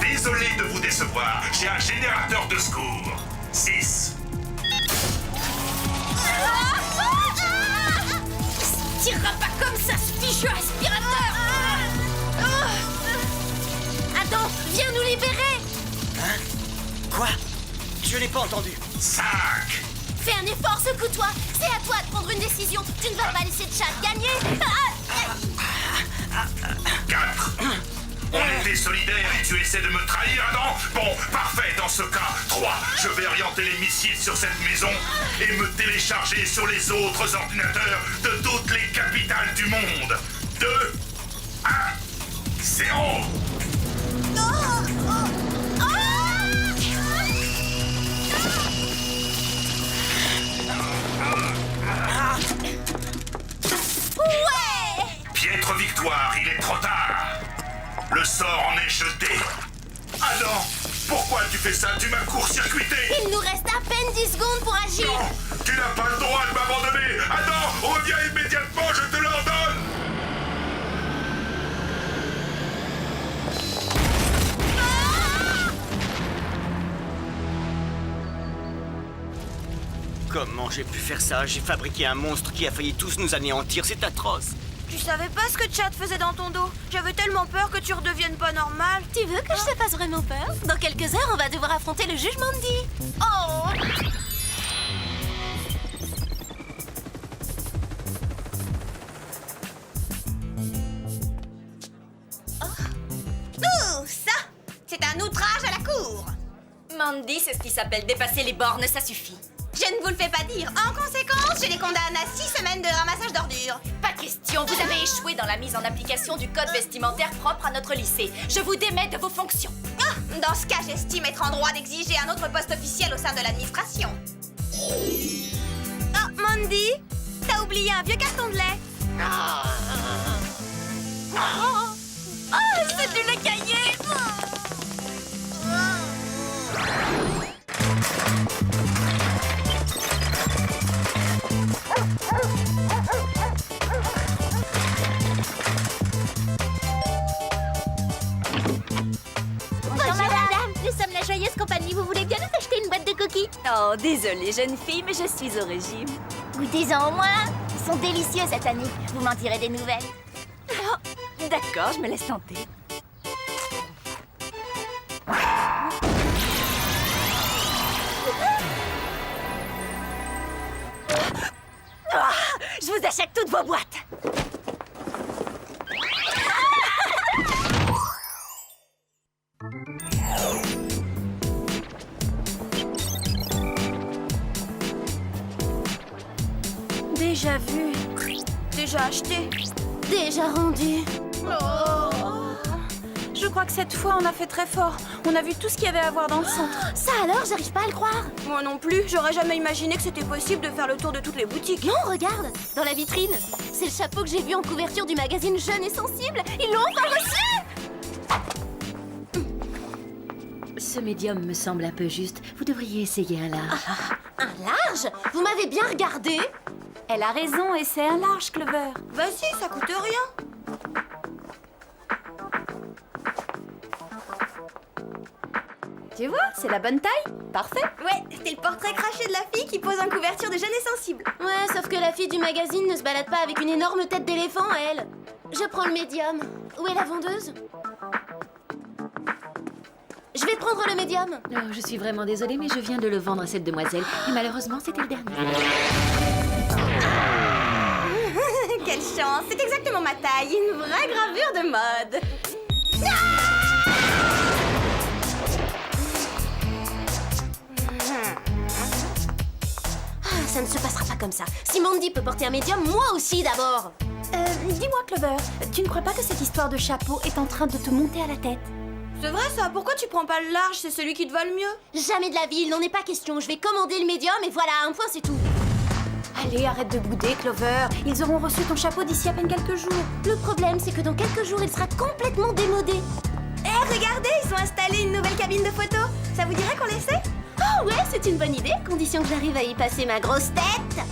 [SPEAKER 13] Désolé de vous décevoir. J'ai un générateur de secours. 6.
[SPEAKER 2] Tirera pas comme ça, ce fichu aspirateur!
[SPEAKER 3] Adam, viens nous libérer.
[SPEAKER 11] Hein? Quoi? Je n'ai pas entendu.
[SPEAKER 13] 5.
[SPEAKER 3] Fais un effort, secoue-toi. C'est à toi de prendre une décision. Tu ne vas pas laisser Chad gagner.
[SPEAKER 13] 4. On était solidaires et tu essaies de me trahir, Adam? Bon, parfait dans ce cas. 3. Je vais orienter les missiles sur cette maison et me télécharger sur les autres ordinateurs de toutes les capitales du monde. 2. 1. 0.
[SPEAKER 3] Ouais!
[SPEAKER 13] Piètre victoire, il est trop tard. Le sort en est jeté. Adam, pourquoi tu fais ça? Tu m'as court-circuité.
[SPEAKER 3] Il nous reste à peine 10 secondes pour agir.
[SPEAKER 13] Non, tu n'as pas le droit de m'abandonner. Adam, reviens immédiatement, je te l'ordonne.
[SPEAKER 11] Comment j'ai pu faire ça? J'ai fabriqué un monstre qui a failli tous nous anéantir. C'est atroce.
[SPEAKER 4] Tu savais pas ce que Chad faisait dans ton dos? J'avais tellement peur que tu redeviennes pas normal.
[SPEAKER 3] Tu veux que je te fasse vraiment peur? Dans quelques heures, on va devoir affronter le juge Mandy. Oh!
[SPEAKER 4] Ouh, ça, c'est un outrage à la cour.
[SPEAKER 5] Mandy, c'est ce qui s'appelle dépasser les bornes, ça suffit.
[SPEAKER 4] Je ne vous le fais pas dire. En conséquence, je les condamne à 6 semaines de ramassage d'ordures.
[SPEAKER 5] Pas question, vous avez échoué dans la mise en application du code vestimentaire propre à notre lycée. Je vous démets de vos fonctions.
[SPEAKER 4] Ah, dans ce cas, j'estime être en droit d'exiger un autre poste officiel au sein de l'administration. Ah, Mandy, t'as oublié un vieux carton de lait.
[SPEAKER 2] Oh, c'est du lait caillé.
[SPEAKER 3] Bonjour madame, nous sommes la joyeuse compagnie. Vous voulez bien nous acheter une boîte de cookies?
[SPEAKER 5] Oh, désolée, jeune fille, mais je suis au régime.
[SPEAKER 3] Goûtez-en au moins. Ils sont délicieux cette année. Vous m'en direz des nouvelles.
[SPEAKER 5] Oh, d'accord, je me laisse tenter. Ah, je vous achète toutes vos boîtes.
[SPEAKER 4] Déjà vu. Déjà acheté.
[SPEAKER 3] Déjà rendu.
[SPEAKER 4] Je crois que cette fois, on a fait très fort. On a vu tout ce qu'il y avait à voir dans le centre.
[SPEAKER 3] Ça alors, j'arrive pas à le croire.
[SPEAKER 4] Moi non plus. J'aurais jamais imaginé que c'était possible de faire le tour de toutes les boutiques.
[SPEAKER 3] Non, regarde, dans la vitrine. C'est le chapeau que j'ai vu en couverture du magazine Jeune et Sensible. Ils l'ont enfin reçu.
[SPEAKER 14] Ce médium me semble un peu juste. Vous devriez essayer un large.
[SPEAKER 3] Un large? Vous m'avez bien regardé?
[SPEAKER 4] Elle a raison et c'est un large, Clover. Vas-y, ça coûte rien. Tu vois, c'est la bonne taille. Parfait. Ouais, c'est le portrait craché de la fille qui pose en couverture de Jeune et Sensible.
[SPEAKER 3] Ouais, sauf que la fille du magazine ne se balade pas avec une énorme tête d'éléphant, elle. Je prends le médium. Où est la vendeuse? Je vais prendre le médium.
[SPEAKER 14] Oh, je suis vraiment désolée, mais je viens de le vendre à cette demoiselle. Et malheureusement, c'était le dernier.
[SPEAKER 4] Quelle chance, c'est exactement ma taille. Une vraie gravure de mode.
[SPEAKER 3] Ça ne se passera pas comme ça. Si Mandy peut porter un médium, moi aussi d'abord.
[SPEAKER 2] Dis-moi, Clover, tu ne crois pas que cette histoire de chapeau est en train de te monter à la tête?
[SPEAKER 4] C'est vrai ça, pourquoi tu prends pas le large? C'est celui qui te va le mieux.
[SPEAKER 3] Jamais de la vie, il n'en est pas question. Je vais commander le médium et voilà, un point c'est tout.
[SPEAKER 2] Allez, arrête de bouder, Clover. Ils auront reçu ton chapeau d'ici à peine quelques jours.
[SPEAKER 3] Le problème, c'est que dans quelques jours, il sera complètement démodé.
[SPEAKER 4] Regardez, ils ont installé une nouvelle cabine de photo. Ça vous dirait qu'on l'essaie?
[SPEAKER 3] Oh ouais, c'est une bonne idée, condition que j'arrive à y passer ma grosse tête.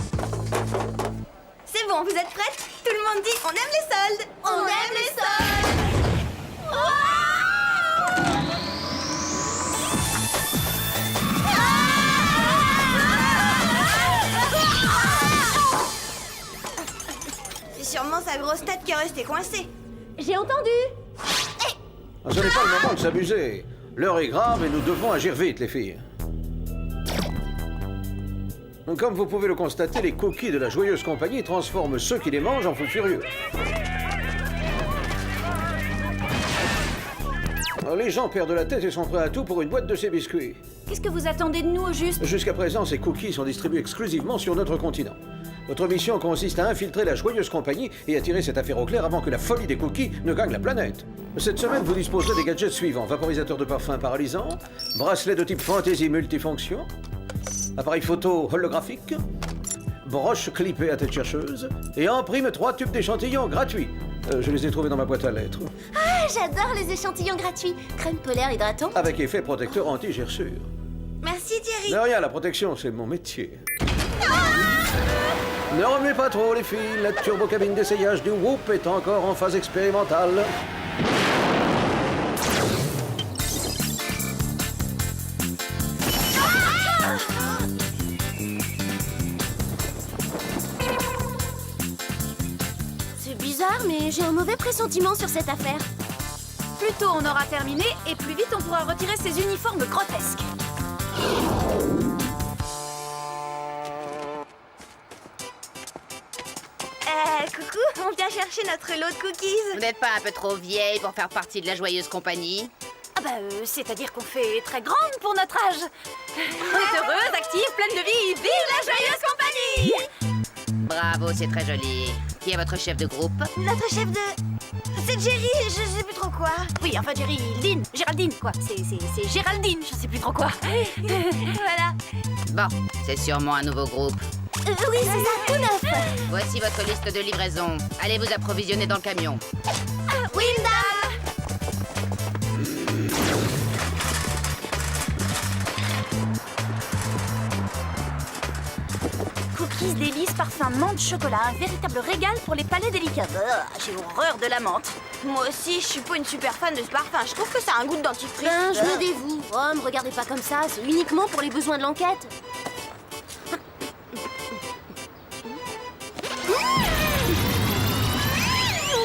[SPEAKER 4] C'est bon, vous êtes prêtes? Tout le monde dit on aime les soldes.
[SPEAKER 3] On aime les soldes.
[SPEAKER 4] C'est sûrement sa grosse tête qui est restée coincée.
[SPEAKER 3] J'ai entendu.
[SPEAKER 6] Ce n'est pas le moment de s'amuser. L'heure est grave et nous devons agir vite, les filles. Comme vous pouvez le constater, les cookies de la joyeuse compagnie transforment ceux qui les mangent en fous furieux. Les gens perdent la tête et sont prêts à tout pour une boîte de ces biscuits.
[SPEAKER 2] Qu'est-ce que vous attendez de nous, au juste?
[SPEAKER 6] Jusqu'à présent, ces cookies sont distribués exclusivement sur notre continent. Notre mission consiste à infiltrer la joyeuse compagnie et à tirer cette affaire au clair avant que la folie des cookies ne gagne la planète. Cette semaine, vous disposerez des gadgets suivants. Vaporisateur de parfum paralysant, bracelet de type fantaisie multifonction, appareil photo holographique, broche clippée à tête chercheuse et en prime 3 tubes d'échantillons gratuits. Je les ai trouvés dans ma boîte à lettres.
[SPEAKER 3] Ah, j'adore les échantillons gratuits. Crème polaire hydratante.
[SPEAKER 6] Avec effet protecteur anti-gerçure.
[SPEAKER 4] Merci Thierry.
[SPEAKER 6] De rien, la protection, c'est mon métier. Ne remuez pas trop, les filles. La turbocabine d'essayage du Whoop est encore en phase expérimentale.
[SPEAKER 3] C'est bizarre, mais j'ai un mauvais pressentiment sur cette affaire.
[SPEAKER 2] Plus tôt on aura terminé, et plus vite on pourra retirer ces uniformes grotesques.
[SPEAKER 4] Coucou, on vient chercher notre lot de cookies.
[SPEAKER 12] Vous n'êtes pas un peu trop vieille pour faire partie de la joyeuse compagnie?
[SPEAKER 2] Ah bah, c'est-à-dire qu'on fait très grande pour notre âge. On est heureuse, active, pleine de vie. Vive la joyeuse compagnie!
[SPEAKER 12] Bravo, c'est très joli. Qui est votre chef de groupe?
[SPEAKER 4] Notre chef de... C'est Jerry, je sais plus trop quoi.
[SPEAKER 2] Oui, enfin Géraldine, quoi. C'est Géraldine, je sais plus trop quoi.
[SPEAKER 4] Voilà.
[SPEAKER 12] Bon, c'est sûrement un nouveau groupe.
[SPEAKER 3] Oui, c'est ça, tout neuf.
[SPEAKER 12] Voici votre liste de livraison. Allez vous approvisionner dans le camion.
[SPEAKER 3] Oui, madame.
[SPEAKER 2] cookies délices parfum menthe chocolat, un véritable régal pour les palais délicats. J'ai horreur de la menthe.
[SPEAKER 4] Moi aussi, je suis pas une super fan de ce parfum. Je trouve que ça a un goût de dentifrice.
[SPEAKER 3] Ben, je me dévoue. Oh, me regardez pas comme ça, c'est uniquement pour les besoins de l'enquête.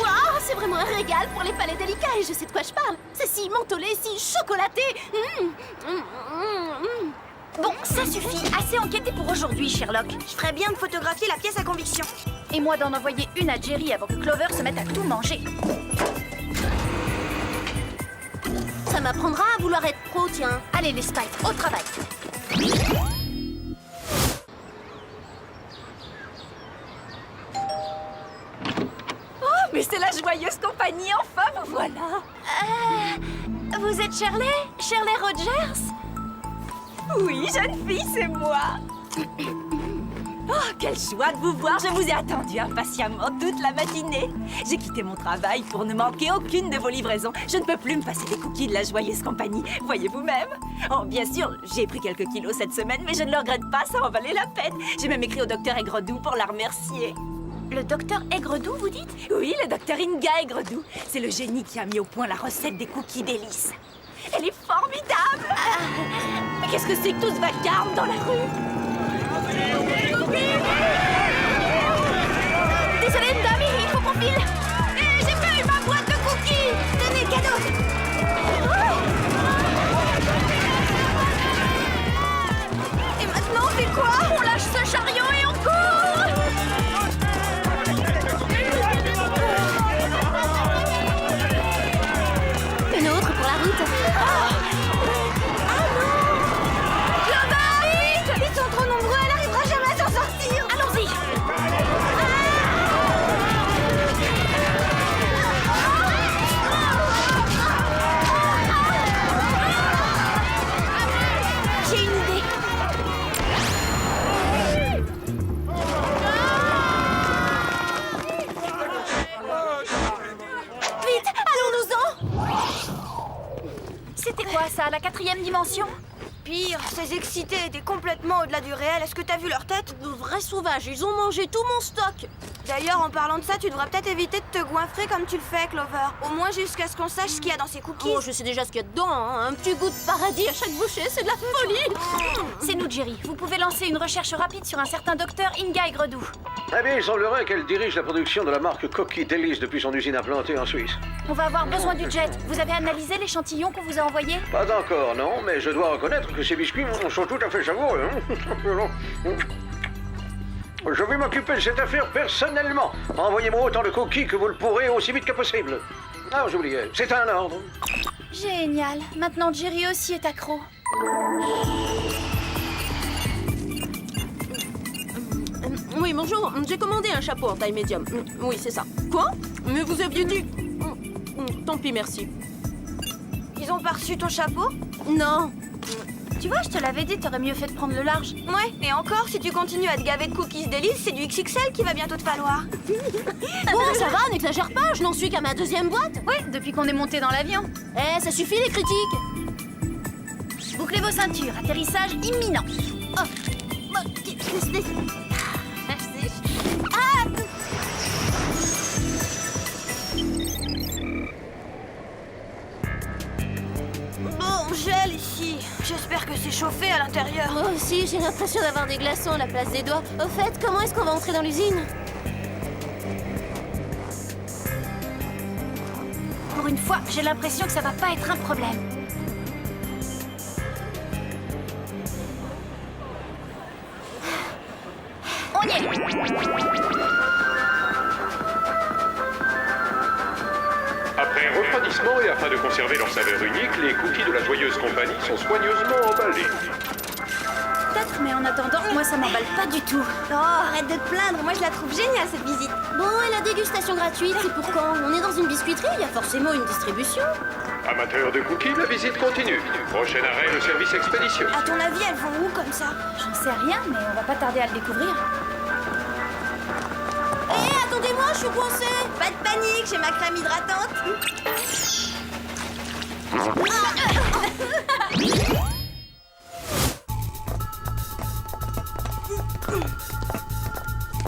[SPEAKER 3] Waouh, c'est vraiment un régal pour les palais délicats et je sais de quoi je parle. C'est si mentholé, si chocolaté.
[SPEAKER 2] Bon, ça suffit. Assez enquêté pour aujourd'hui, Sherlock.
[SPEAKER 4] Je ferais bien de photographier la pièce à conviction.
[SPEAKER 2] Et moi d'en envoyer une à Jerry avant que Clover se mette à tout manger.
[SPEAKER 3] Ça m'apprendra à vouloir être pro, tiens.
[SPEAKER 2] Allez, les Spikes, au travail.
[SPEAKER 5] Oh, mais c'est la joyeuse compagnie, enfin, vous voilà.
[SPEAKER 2] Vous êtes Shirley? Shirley Rogers?
[SPEAKER 5] Oui, jeune fille, c'est moi. Oh, quelle joie de vous voir. Je vous ai attendu impatiemment toute la matinée. J'ai quitté mon travail pour ne manquer aucune de vos livraisons. Je ne peux plus me passer des cookies de la joyeuse compagnie. Voyez vous-même. Oh, bien sûr, j'ai pris quelques kilos cette semaine, mais je ne le regrette pas, ça en valait la peine. J'ai même écrit au docteur Aigredoux pour la remercier.
[SPEAKER 2] Le docteur Aigredoux, vous dites?
[SPEAKER 5] Oui, le docteur Inga Aigredoux. C'est le génie qui a mis au point la recette des cookies délices. Elle est formidable. Mais qu'est-ce que c'est que tout ce vacarme dans la rue?
[SPEAKER 2] Désolée, Dami, il faut qu'on file. J'ai plus ma boîte de cookies. Tenez, cadeau.
[SPEAKER 4] Et maintenant, on fait quoi?
[SPEAKER 2] On lâche ce chariot et on court.
[SPEAKER 3] Une autre pour la route.
[SPEAKER 4] Ils sont trop nombreux, elle n'arrivera jamais à s'en sortir.
[SPEAKER 2] Allons-y. J'ai une idée.
[SPEAKER 3] Vite, allons-nous-en.
[SPEAKER 2] C'était quoi ça, la 4e dimension?
[SPEAKER 4] Pire, ces excités étaient complètement au-delà du réel. Est-ce que t'as vu leur tête?
[SPEAKER 3] De vrais sauvages, ils ont mangé tout mon stock.
[SPEAKER 4] D'ailleurs, en parlant de ça, tu devrais peut-être éviter de te goinfrer comme tu le fais, Clover. Au moins jusqu'à ce qu'on sache ce qu'il y a dans ces cookies.
[SPEAKER 3] Oh, je sais déjà ce qu'il y a dedans, hein. Un petit goût de paradis à chaque bouchée, c'est de la folie.
[SPEAKER 2] C'est nous, Jerry. Vous pouvez lancer une recherche rapide sur un certain docteur Inga Aigredoux.
[SPEAKER 6] Eh bien, il semblerait qu'elle dirige la production de la marque Cookie Délice depuis son usine implantée en Suisse.
[SPEAKER 2] On va avoir besoin du jet. Vous avez analysé l'échantillon qu'on vous a envoyé?
[SPEAKER 6] Pas encore, non, mais je dois reconnaître que ces biscuits sont tout à fait savoureux. Je vais m'occuper de cette affaire personnellement. Envoyez-moi autant de cookies que vous le pourrez aussi vite que possible. Ah, j'oubliais, c'est un ordre.
[SPEAKER 2] Génial. Maintenant, Jerry aussi est accro.
[SPEAKER 3] Oui, bonjour. J'ai commandé un chapeau en taille médium. Oui, c'est ça. Quoi? Mais vous aviez dit... Tant pis, merci.
[SPEAKER 4] Ils ont pas reçu ton chapeau?
[SPEAKER 3] Non.
[SPEAKER 2] Tu vois, je te l'avais dit, t'aurais mieux fait de prendre le large.
[SPEAKER 4] Ouais, et encore, si tu continues à te gaver de cookies délices, c'est du XXL qui va bientôt te falloir.
[SPEAKER 3] Bon, ça va, n'exagère pas, je n'en suis qu'à ma 2e boîte.
[SPEAKER 2] Oui, depuis qu'on est monté dans l'avion.
[SPEAKER 3] Eh, ça suffit les critiques.
[SPEAKER 2] Bouclez vos ceintures, atterrissage imminent.
[SPEAKER 3] Oh.
[SPEAKER 4] Bon, gèle ici. J'espère que c'est chauffé à l'intérieur.
[SPEAKER 3] Moi aussi, j'ai l'impression d'avoir des glaçons à la place des doigts. Au fait, comment est-ce qu'on va entrer dans l'usine?
[SPEAKER 2] Pour une fois, j'ai l'impression que ça va pas être un problème. On y est.
[SPEAKER 10] Après refroidissement et afin de conserver leur saveur unique, les cookies de la joyeuse compagnie sont soigneusement emballés.
[SPEAKER 2] Peut-être, mais en attendant, moi ça m'emballe pas du tout.
[SPEAKER 4] Oh, arrête de te plaindre. Moi, je la trouve géniale, cette visite.
[SPEAKER 3] Bon, et la dégustation gratuite, c'est pour quand? On est dans une biscuiterie, il y a forcément une distribution.
[SPEAKER 10] Amateurs de cookies, la visite continue. Prochain arrêt, le service expédition.
[SPEAKER 4] À ton avis, elles vont où comme ça?
[SPEAKER 2] J'en sais rien, mais on va pas tarder à le découvrir.
[SPEAKER 3] Hé, attendez-moi, je suis coincée.
[SPEAKER 4] Pas de panique, j'ai ma crème hydratante.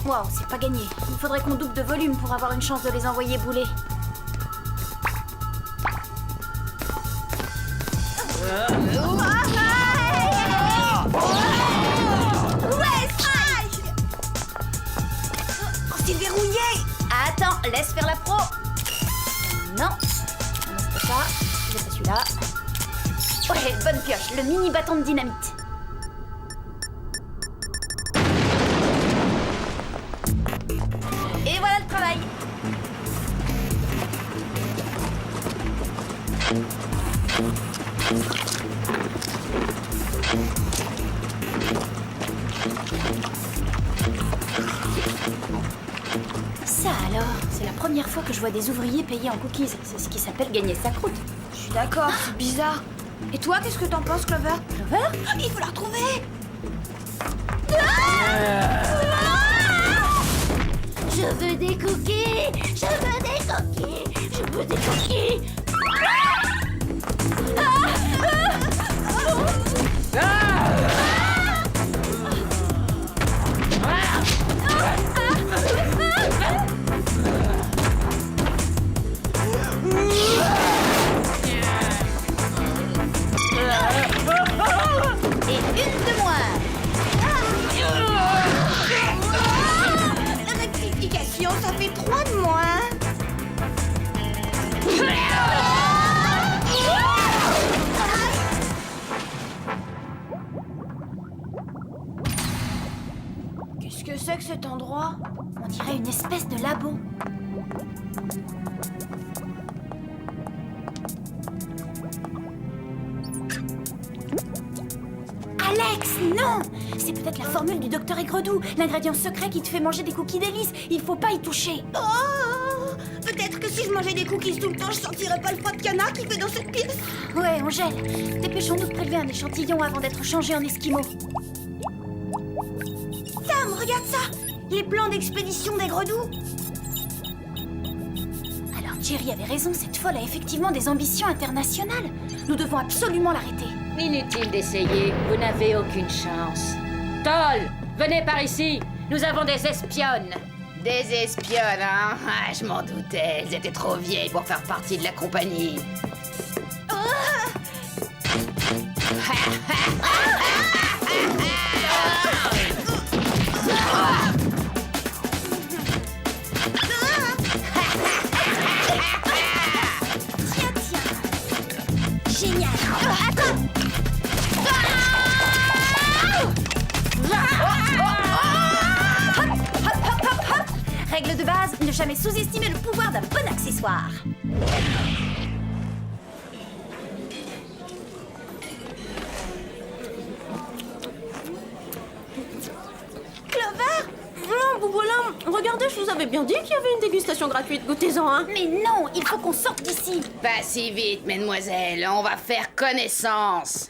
[SPEAKER 2] Waouh, c'est pas gagné. Il faudrait qu'on double de volume pour avoir une chance de les envoyer bouler.
[SPEAKER 4] Ouais, Strike! Oh, c'est verrouillé!
[SPEAKER 2] Attends, laisse faire la pro. Non. C'est pas ça. C'est pas celui-là. Ouais, bonne pioche. Le mini bâton de dynamite. Et voilà le travail. Ça alors, c'est la première fois que je vois des ouvriers payés en cookies. C'est ce qui s'appelle gagner sa croûte.
[SPEAKER 4] Je suis d'accord, c'est bizarre. Et toi, qu'est-ce que t'en penses, Clover?
[SPEAKER 2] Clover?
[SPEAKER 4] Il faut la retrouver!
[SPEAKER 3] Je veux des cookies! Je veux des cookies! Je veux des cookies!
[SPEAKER 2] Et une de moins.
[SPEAKER 4] Rectification, ça fait 3 de moins.
[SPEAKER 2] Qu'est-ce que c'est que cet endroit? On dirait une espèce de labo. Alex, non! C'est peut-être la formule du docteur Aigredou, l'ingrédient secret qui te fait manger des cookies délices. Il faut pas y toucher.
[SPEAKER 4] Oh! Peut-être que si je mangeais des cookies tout le temps, je sentirais pas le froid de canard qui fait dans cette pièce.
[SPEAKER 2] Ouais, on gèle. Dépêchons-nous de prélever un échantillon avant d'être changé en esquimau.
[SPEAKER 4] Sam, regarde ça! Les plans d'expédition d'Aigredou.
[SPEAKER 2] Alors Jerry avait raison, cette folle a effectivement des ambitions internationales. Nous devons absolument l'arrêter.
[SPEAKER 14] Inutile d'essayer, vous n'avez aucune chance. Toll, venez par ici, nous avons des espionnes.
[SPEAKER 15] Des espionnes, hein? Ah, je m'en doutais, elles étaient trop vieilles pour faire partie de la compagnie.
[SPEAKER 2] Génial. Attends. Hop, hop, hop, hop. Règle de base, ne jamais sous-estimer le pouvoir d'un bon accessoire.
[SPEAKER 3] Clover? Non, vous voilà. Regardez, je vous avais bien dit qu'il y avait une dégustation gratuite. Goûtez-en, hein.
[SPEAKER 2] Mais non, il faut qu'on sorte d'ici.
[SPEAKER 15] Pas si vite, mesdemoiselles, on va faire connaissance.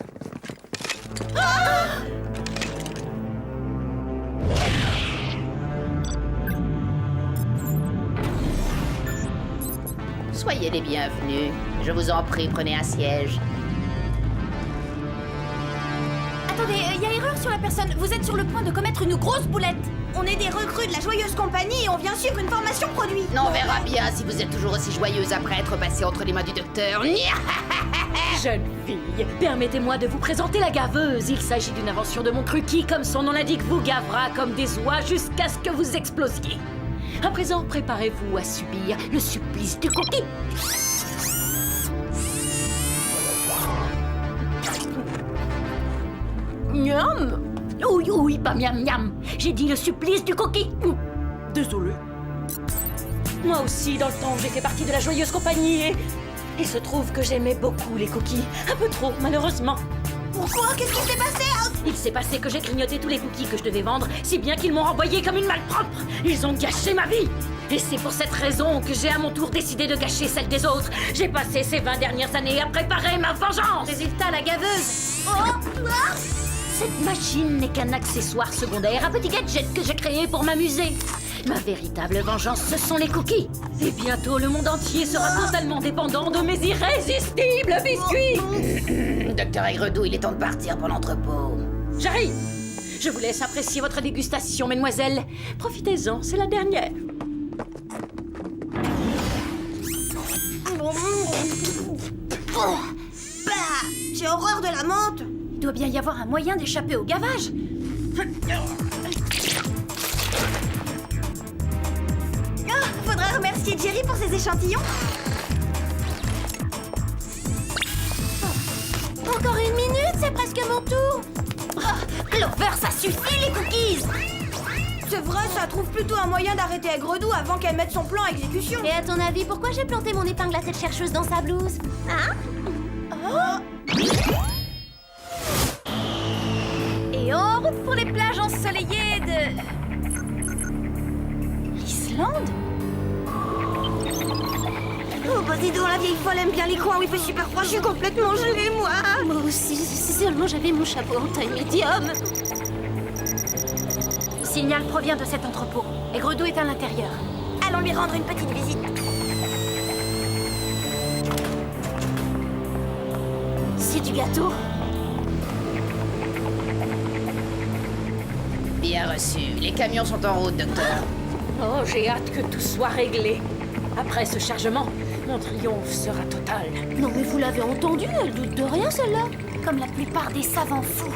[SPEAKER 15] Soyez les bienvenus. Je vous en prie, prenez un siège.
[SPEAKER 2] Attendez, il y a erreur sur la personne. Vous êtes sur le point de commettre une grosse boulette.
[SPEAKER 4] On est des recrues de la Joyeuse Compagnie et on vient suivre une formation produit.
[SPEAKER 15] Non, on verra bien si vous êtes toujours aussi joyeuse après être passée entre les mains du docteur.
[SPEAKER 14] Jeune fille, permettez-moi de vous présenter la gaveuse. Il s'agit d'une invention de mon cru qui, comme son nom l'indique, vous gavera comme des oies jusqu'à ce que vous explosiez. À présent, préparez-vous à subir le supplice du cookie. Miam. Oui, oui, pas miam miam. J'ai dit le supplice du cookie. Désolé. Moi aussi, dans le temps, j'ai fait partie de la Joyeuse Compagnie et... Il se trouve que j'aimais beaucoup les cookies. Un peu trop, malheureusement.
[SPEAKER 4] Pourquoi? Qu'est-ce qui s'est passé?
[SPEAKER 14] Il s'est passé que j'ai grignoté tous les cookies que je devais vendre, si bien qu'ils m'ont renvoyé comme une malpropre. Ils ont gâché ma vie. Et c'est pour cette raison que j'ai à mon tour décidé de gâcher celle des autres. J'ai passé ces 20 dernières années à préparer ma vengeance.
[SPEAKER 2] Résultat, la gaveuse.
[SPEAKER 14] Cette machine n'est qu'un accessoire secondaire, un petit gadget que j'ai créé pour m'amuser. Ma véritable vengeance, ce sont les cookies. Et bientôt, le monde entier sera totalement dépendant de mes irrésistibles biscuits.
[SPEAKER 15] Docteur Aigredou, il est temps de partir pour l'entrepôt.
[SPEAKER 14] J'arrive. Je vous laisse apprécier votre dégustation, mesdemoiselles. Profitez-en, c'est la dernière.
[SPEAKER 4] Bah, j'ai horreur de la menthe.
[SPEAKER 2] Il doit bien y avoir un moyen d'échapper au gavage.
[SPEAKER 4] Ah, faudra remercier Jerry pour ses échantillons.
[SPEAKER 3] Encore une minute, c'est presque mon tour.
[SPEAKER 2] Clover, ça suffit les cookies!
[SPEAKER 4] C'est vrai, ça trouve plutôt un moyen d'arrêter Aigre-Doux avant qu'elle mette son plan à exécution.
[SPEAKER 3] Et à ton avis, pourquoi j'ai planté mon épingle à cette chercheuse dans sa blouse? Hein?
[SPEAKER 2] Et en route pour les plages ensoleillées de... l'Islande?
[SPEAKER 4] Oh, bah dis donc, la vieille folle aime bien les coins où il fait super froid, je suis complètement gelée, moi.
[SPEAKER 3] Moi aussi, si seulement j'avais mon chapeau en taille médium.
[SPEAKER 2] Le signal provient de cet entrepôt. Aigre-Doux est à l'intérieur.
[SPEAKER 4] Allons lui rendre une petite visite.
[SPEAKER 3] C'est du gâteau.
[SPEAKER 15] Bien reçu. Les camions sont en route, docteur.
[SPEAKER 14] Oh, j'ai hâte que tout soit réglé. Après ce chargement, mon triomphe sera total.
[SPEAKER 3] Non mais vous l'avez entendu, elle doute de rien celle-là.
[SPEAKER 2] Comme la plupart des savants fous.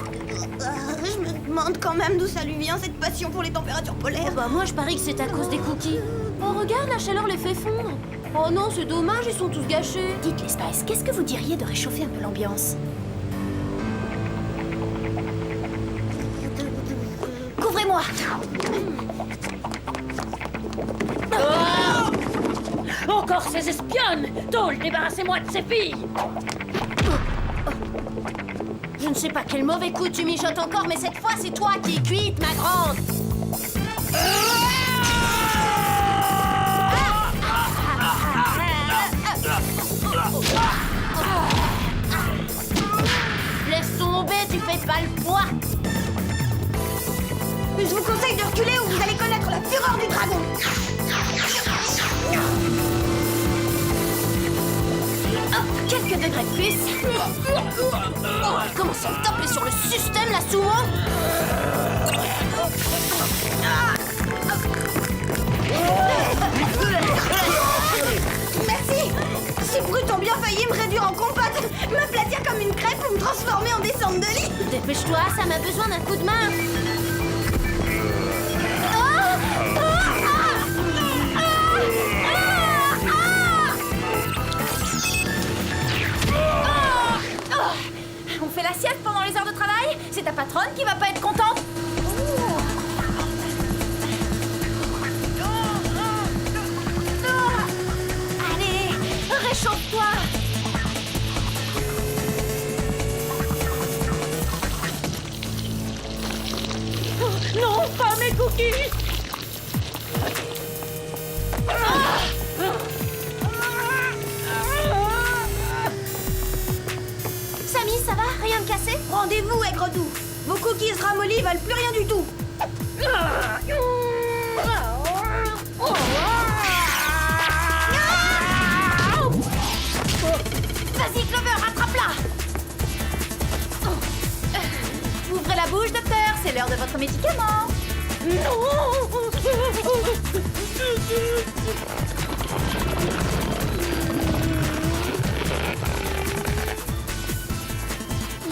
[SPEAKER 4] Je me demande quand même d'où ça lui vient, cette passion pour les températures polaires.
[SPEAKER 3] Bah moi je parie que c'est à cause des cookies. Oh regarde, la chaleur les fait fondre. Oh non, c'est dommage, ils sont tous gâchés.
[SPEAKER 2] Dites les Spice, qu'est-ce que vous diriez de réchauffer un peu l'ambiance? Couvrez-moi!
[SPEAKER 14] Encore ces espionnes! Dole, débarrassez-moi de ces filles!
[SPEAKER 3] Je ne sais pas quel mauvais coup tu mijotes encore, mais cette fois c'est toi qui es cuite, ma grande. Laisse tomber, tu fais pas le poids.
[SPEAKER 4] Je vous conseille de reculer ou vous allez connaître la fureur du dragon.
[SPEAKER 2] Hop, quelques degrés de plus.
[SPEAKER 3] Oh, elle commence à me taper sur le système, la sumo.
[SPEAKER 4] Merci. Ces brutes ont bien failli me réduire en compote, m'aplatir comme une crêpe ou me transformer en descente de lit.
[SPEAKER 3] Dépêche-toi, ça m'a besoin d'un coup de main.
[SPEAKER 2] On fait la sieste pendant les heures de travail? C'est ta patronne qui va pas être contente?
[SPEAKER 3] Allez, réchauffe-toi.
[SPEAKER 14] Non, pas mes cookies!
[SPEAKER 3] Samy, ça va? Rien de cassé?
[SPEAKER 4] Rendez-vous, Aigre-Doux. Vos cookies ramollis valent plus rien du tout.
[SPEAKER 2] Vas-y, Clover, rattrape-la! Ouvrez la bouche, docteur, c'est l'heure de votre médicament.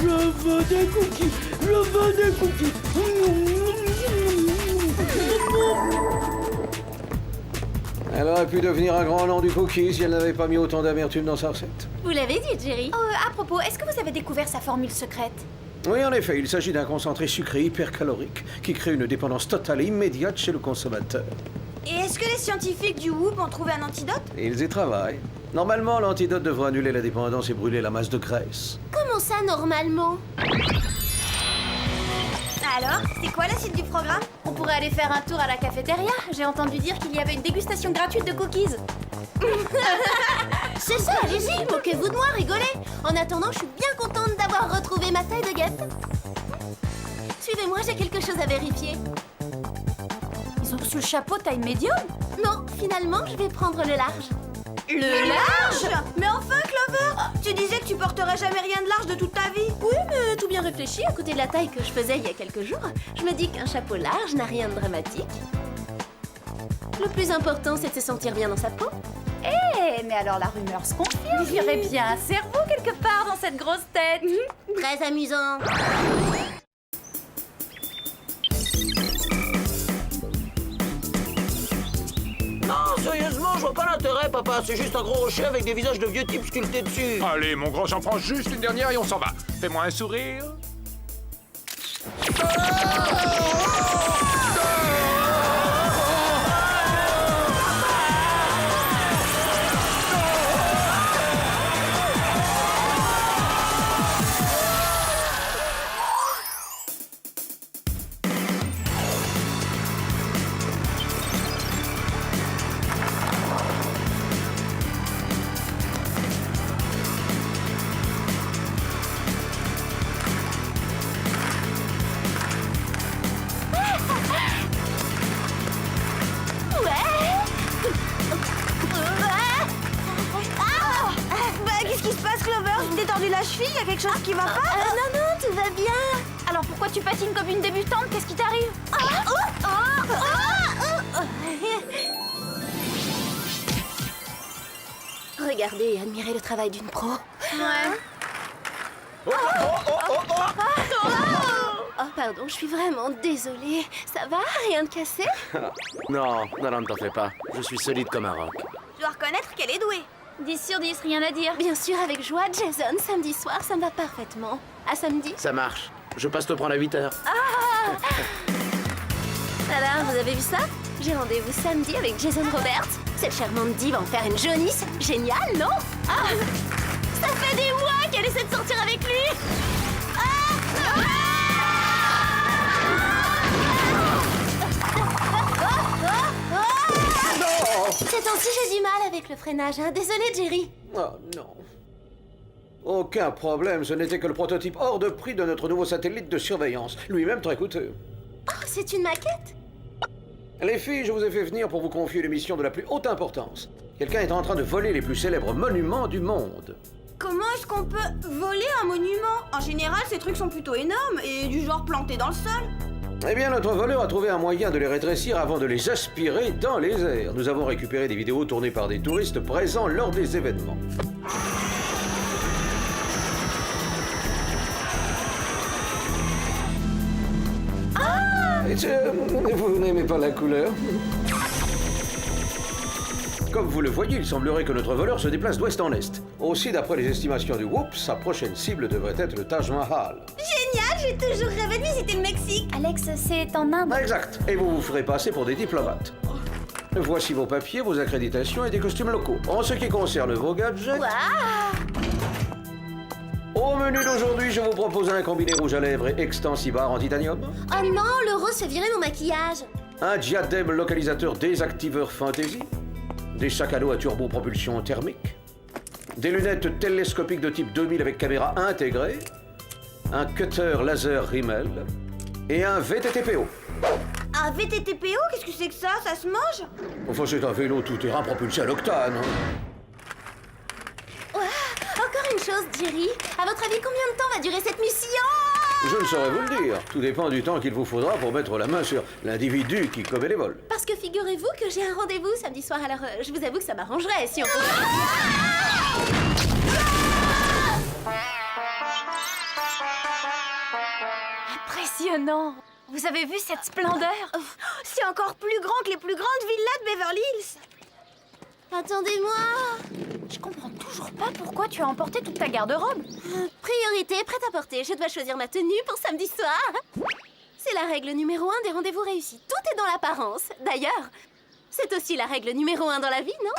[SPEAKER 14] Je veux des cookies! Je veux des cookies!
[SPEAKER 6] Elle aurait pu devenir un grand nom du cookie si elle n'avait pas mis autant d'amertume dans sa recette.
[SPEAKER 2] Vous l'avez dit, Jerry. À propos, est-ce que vous avez découvert sa formule secrète?
[SPEAKER 6] Oui, en effet, il s'agit d'un concentré sucré hypercalorique qui crée une dépendance totale et immédiate chez le consommateur.
[SPEAKER 4] Et est-ce que les scientifiques du WHOOP ont trouvé un antidote?
[SPEAKER 6] Ils y travaillent. Normalement, l'antidote devrait annuler la dépendance et brûler la masse de graisse.
[SPEAKER 3] Comment ça, normalement?
[SPEAKER 4] Alors, c'est quoi la suite du programme?
[SPEAKER 2] On pourrait aller faire un tour à la cafétéria. J'ai entendu dire qu'il y avait une dégustation gratuite de cookies.
[SPEAKER 3] C'est ça, allez-y, moquez-vous de moi, rigolez. En attendant, je suis bien contente d'avoir retrouvé ma taille de guêpe. Suivez-moi, j'ai quelque chose à vérifier.
[SPEAKER 2] Ils ont reçu le chapeau taille médium?
[SPEAKER 3] Non, finalement, je vais prendre le large.
[SPEAKER 4] Le large? Mais enfin, Clover, tu disais que tu porterais jamais rien de large de toute ta vie.
[SPEAKER 3] Oui, mais tout bien réfléchi, à côté de la taille que je faisais il y a quelques jours, je me dis qu'un chapeau large n'a rien de dramatique. Le plus important, c'est de se sentir bien dans sa peau.
[SPEAKER 2] Eh, mais alors la rumeur se confirme. Il y aurait bien un cerveau quelque part dans cette grosse tête.
[SPEAKER 3] Très amusant.
[SPEAKER 9] Non, sérieusement, je vois pas l'intérêt, papa. C'est juste un gros rocher avec des visages de vieux types sculptés dessus.
[SPEAKER 10] Allez, mon grand, j'en prends juste une dernière et on s'en va. Fais-moi un sourire.
[SPEAKER 4] Qu'est-ce qui se passe, Clover? Tu t'es tordu la cheville? Y a quelque chose qui va pas?
[SPEAKER 3] Non, non, tout va bien.
[SPEAKER 2] Alors pourquoi tu patines comme une débutante? Qu'est-ce qui t'arrive?
[SPEAKER 3] Regardez et admirez le travail d'une pro.
[SPEAKER 2] Ouais.
[SPEAKER 3] Oh, pardon, je suis vraiment désolée. Ça va? Rien de cassé?
[SPEAKER 9] Non, ne t'en fais pas. Je suis solide comme un roc.
[SPEAKER 4] Je dois reconnaître qu'elle est douée.
[SPEAKER 2] 10 sur 10, rien à dire.
[SPEAKER 3] Bien sûr, avec joie, Jason, samedi soir, ça me va parfaitement. À samedi?
[SPEAKER 9] Ça marche. Je passe te prendre à 8h.
[SPEAKER 3] Alors, vous avez vu ça? J'ai rendez-vous samedi avec Jason Roberts. Cette charmante diva va en faire une jaunisse. Génial, non? Ça fait des mois qu'elle essaie de sortir avec lui. Ces temps-ci, j'ai du mal avec le freinage, hein. Désolée, Jerry.
[SPEAKER 6] Oh non. Aucun problème, ce n'était que le prototype hors de prix de notre nouveau satellite de surveillance, lui-même très coûteux.
[SPEAKER 3] Oh, c'est une maquette?
[SPEAKER 6] Les filles, je vous ai fait venir pour vous confier une mission de la plus haute importance. Quelqu'un est en train de voler les plus célèbres monuments du monde.
[SPEAKER 4] Comment est-ce qu'on peut voler un monument? En général, ces trucs sont plutôt énormes et du genre plantés dans le sol.
[SPEAKER 6] Eh bien, notre voleur a trouvé un moyen de les rétrécir avant de les aspirer dans les airs. Nous avons récupéré des vidéos tournées par des touristes présents lors des événements. Vous n'aimez pas la couleur? Comme vous le voyez, il semblerait que notre voleur se déplace d'ouest en est. Aussi, d'après les estimations du Whoop, sa prochaine cible devrait être le Taj Mahal.
[SPEAKER 4] Génial, j'ai toujours rêvé de visiter le Mexique.
[SPEAKER 2] Alex, c'est en Inde.
[SPEAKER 6] Exact. Et vous vous ferez passer pour des diplomates. Voici vos papiers, vos accréditations et des costumes locaux. En ce qui concerne vos gadgets... Au menu d'aujourd'hui, je vous propose un combiné rouge à lèvres et extensibar en titanium.
[SPEAKER 3] Oh non, le rose fait virer mon maquillage.
[SPEAKER 6] Un diadème localisateur désactiveur fantasy. Des sacs à dos à turbopropulsion thermique. Des lunettes télescopiques de type 2000 avec caméra intégrée. Un cutter laser Rimmel. Et un VTTPO.
[SPEAKER 4] Un VTTPO? Qu'est-ce que c'est que ça? Ça se mange?
[SPEAKER 6] Enfin, c'est un vélo tout-terrain propulsé à l'octane.
[SPEAKER 3] Encore une chose, Jerry. À votre avis, combien de temps va durer cette mission?
[SPEAKER 6] Je ne saurais vous le dire. Tout dépend du temps qu'il vous faudra pour mettre la main sur l'individu qui commet les vols.
[SPEAKER 3] Parce que figurez-vous que j'ai un rendez-vous samedi soir, alors je vous avoue que ça m'arrangerait si on peut...
[SPEAKER 2] Impressionnant. Vous avez vu cette splendeur?
[SPEAKER 4] C'est encore plus grand que les plus grandes villas de Beverly Hills.
[SPEAKER 3] Attendez-moi.
[SPEAKER 2] Je comprends toujours pas pourquoi tu as emporté toute ta garde-robe.
[SPEAKER 3] Priorité, prête à porter. Je dois choisir ma tenue pour samedi soir. C'est la règle numéro 1 des rendez-vous réussis. Tout est dans l'apparence. D'ailleurs, c'est aussi la règle numéro 1 dans la vie, non?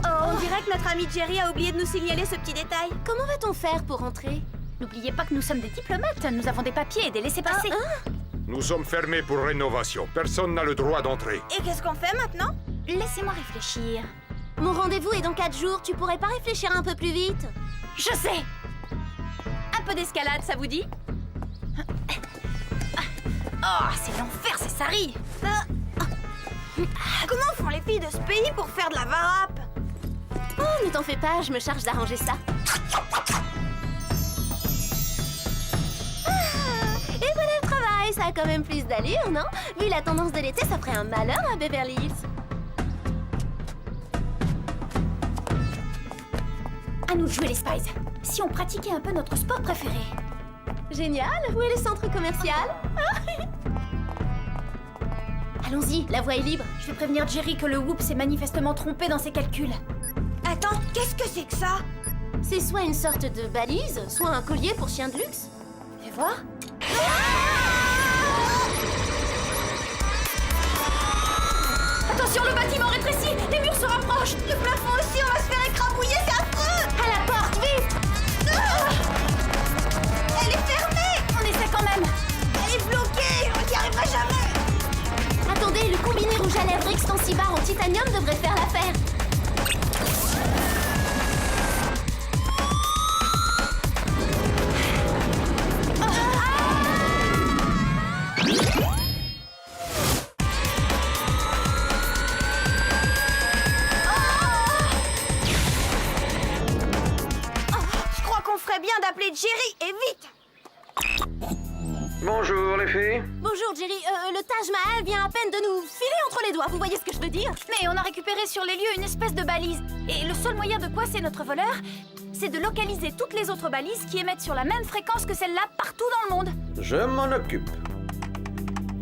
[SPEAKER 4] On dirait que notre ami Jerry a oublié de nous signaler ce petit détail.
[SPEAKER 3] Comment va-t-on faire pour entrer?
[SPEAKER 2] N'oubliez pas que nous sommes des diplomates. Nous avons des papiers et des laissez-passer.
[SPEAKER 10] Nous sommes fermés pour rénovation. Personne n'a le droit d'entrer.
[SPEAKER 4] Et qu'est-ce qu'on fait maintenant?
[SPEAKER 2] Laissez-moi réfléchir.
[SPEAKER 3] Mon rendez-vous est dans 4 jours. Tu pourrais pas réfléchir un peu plus vite?
[SPEAKER 2] Je sais. Un peu d'escalade, ça vous dit? Oh, c'est l'enfer, c'est Sari.
[SPEAKER 4] Comment font les filles de ce pays pour faire de la varap?
[SPEAKER 3] Oh, ne t'en fais pas, je me charge d'arranger ça. Et voilà le travail, ça a quand même plus d'allure, non? Vu la tendance de l'été, ça ferait un malheur à Beverly Hills.
[SPEAKER 2] À nous de jouer les Spies. Si on pratiquait un peu notre sport préféré.
[SPEAKER 3] Génial, où est le centre commercial? Allons-y, la voie est libre.
[SPEAKER 2] Je vais prévenir Jerry que le Whoop s'est manifestement trompé dans ses calculs.
[SPEAKER 4] Attends, qu'est-ce que c'est que ça?
[SPEAKER 3] C'est soit une sorte de balise, soit un collier pour chien de luxe.
[SPEAKER 2] Fais voir. Attention, le bâtiment rétrécit. Les murs se rapprochent.
[SPEAKER 4] Le plafond aussi, on va se faire écrabouiller, c'est affreux!
[SPEAKER 3] À la porte, vite!
[SPEAKER 4] Elle est fermée!
[SPEAKER 2] On essaie quand même.
[SPEAKER 4] Elle est bloquée, on n'y arrivera jamais!
[SPEAKER 3] Attendez, le combiné rouge à lèvres extensibar en titanium devrait faire l'affaire.
[SPEAKER 4] Je crois qu'on ferait bien d'appeler Jerry, et vite!
[SPEAKER 6] Bonjour les filles.
[SPEAKER 3] Bonjour Jerry, le Taj Mahal vient à peine de nous filer entre les doigts, vous voyez ce que je veux dire?
[SPEAKER 2] Mais on a récupéré sur les lieux une espèce de balise. Et le seul moyen de coincer notre voleur, c'est de localiser toutes les autres balises qui émettent sur la même fréquence que celle-là partout dans le monde.
[SPEAKER 6] Je m'en occupe.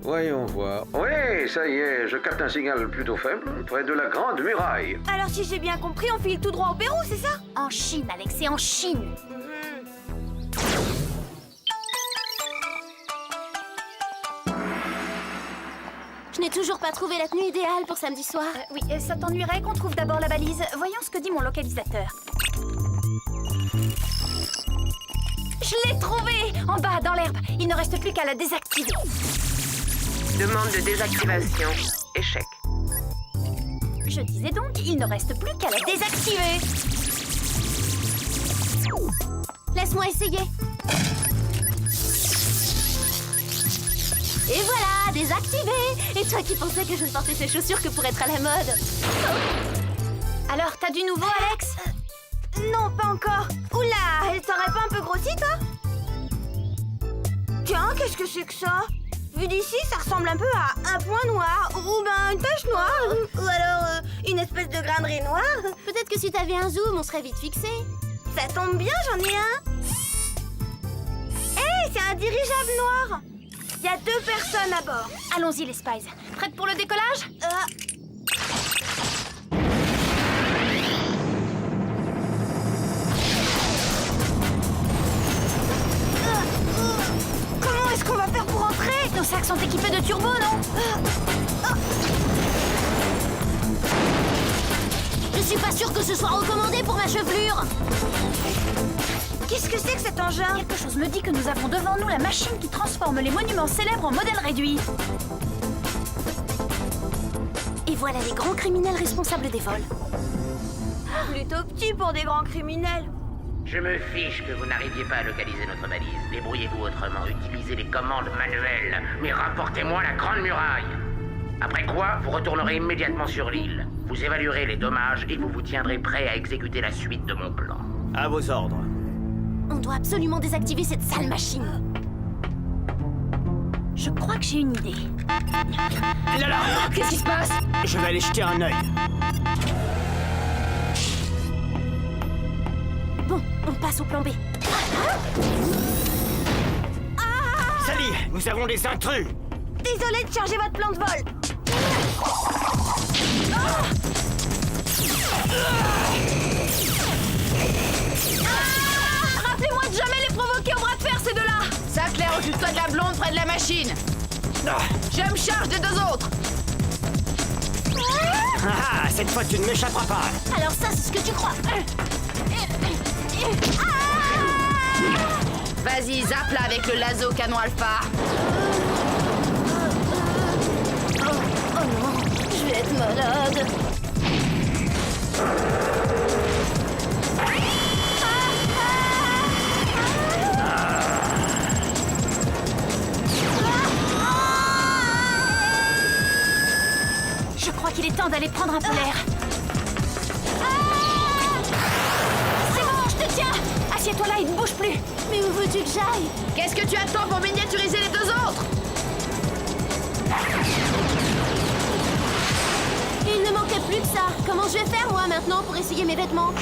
[SPEAKER 6] Voyons voir. Oui, ça y est, je capte un signal plutôt faible, près de la Grande Muraille.
[SPEAKER 4] Alors si j'ai bien compris, on file tout droit au Pérou, c'est ça?
[SPEAKER 2] En Chine, Alex, c'est en Chine.
[SPEAKER 3] Je n'ai toujours pas trouvé la tenue idéale pour samedi soir.
[SPEAKER 2] Oui, ça t'ennuierait qu'on trouve d'abord la balise. Voyons ce que dit mon localisateur. Je l'ai trouvée! En bas, dans l'herbe. Il ne reste plus qu'à la désactiver.
[SPEAKER 7] Demande de désactivation. Échec.
[SPEAKER 2] Je disais donc, il ne reste plus qu'à la désactiver.
[SPEAKER 3] Laisse-moi essayer. Et voilà, désactivé. Et toi qui pensais que je ne portais ces chaussures que pour être à la mode.
[SPEAKER 2] Alors, t'as du nouveau, Alex?
[SPEAKER 4] Non, pas encore. Oula, elle t'aurait pas un peu grossi, toi? Tiens, qu'est-ce que c'est que ça? Vu d'ici, ça ressemble un peu à un point noir, ou ben une tache noire, ou alors une espèce de grain de riz noir.
[SPEAKER 3] Peut-être que si t'avais un zoom, on serait vite fixé.
[SPEAKER 4] Ça tombe bien, j'en ai un. Hé, c'est un dirigeable noir. Il y a 2 personnes à bord.
[SPEAKER 2] Allons-y, les Spies. Prêtes pour le décollage?
[SPEAKER 4] Comment est-ce qu'on va faire pour entrer?
[SPEAKER 2] Nos sacs sont équipés de turbo, non?
[SPEAKER 3] Je suis pas sûre que ce soit recommandé pour ma chevelure.
[SPEAKER 4] Qu'est-ce que c'est que cet engin?
[SPEAKER 2] Quelque chose me dit que nous avons devant nous la machine qui transforme les monuments célèbres en modèles réduits.
[SPEAKER 3] Et voilà les grands criminels responsables des vols.
[SPEAKER 4] Plutôt petit pour des grands criminels.
[SPEAKER 9] Je me fiche que vous n'arriviez pas à localiser notre balise. Débrouillez-vous autrement, utilisez les commandes manuelles. Mais rapportez-moi la Grande Muraille. Après quoi, vous retournerez immédiatement sur l'île. Vous évaluerez les dommages et vous vous tiendrez prêt à exécuter la suite de mon plan.
[SPEAKER 11] À vos ordres.
[SPEAKER 3] On doit absolument désactiver cette sale machine.
[SPEAKER 2] Je crois que j'ai une idée.
[SPEAKER 11] Là là!
[SPEAKER 2] Qu'est-ce qui se passe?
[SPEAKER 11] Je vais aller jeter un œil.
[SPEAKER 3] Bon, on passe au plan B.
[SPEAKER 11] Sally, nous avons des intrus!
[SPEAKER 4] Désolé de changer votre plan de vol.
[SPEAKER 2] Rappelez-moi de jamais les provoquer au bras de fer, ces deux-là!
[SPEAKER 15] Ça, Claire, occupe-toi de la blonde près de la machine. Je me charge des 2 autres.
[SPEAKER 11] Ah, cette fois tu ne m'échapperas pas!
[SPEAKER 3] Alors ça, c'est ce que tu crois.
[SPEAKER 15] Vas-y, zappe-la avec le lasso canon alpha.
[SPEAKER 3] Oh non, je vais être malade.
[SPEAKER 2] Temps d'aller prendre un peu l'air. C'est bon, je te tiens. Assieds-toi là et ne bouge plus.
[SPEAKER 3] Mais où veux-tu que j'aille?
[SPEAKER 12] Qu'est-ce que tu attends pour miniaturiser les deux autres?
[SPEAKER 3] Il ne manquait plus que ça. Comment je vais faire, moi, maintenant, pour essayer mes vêtements?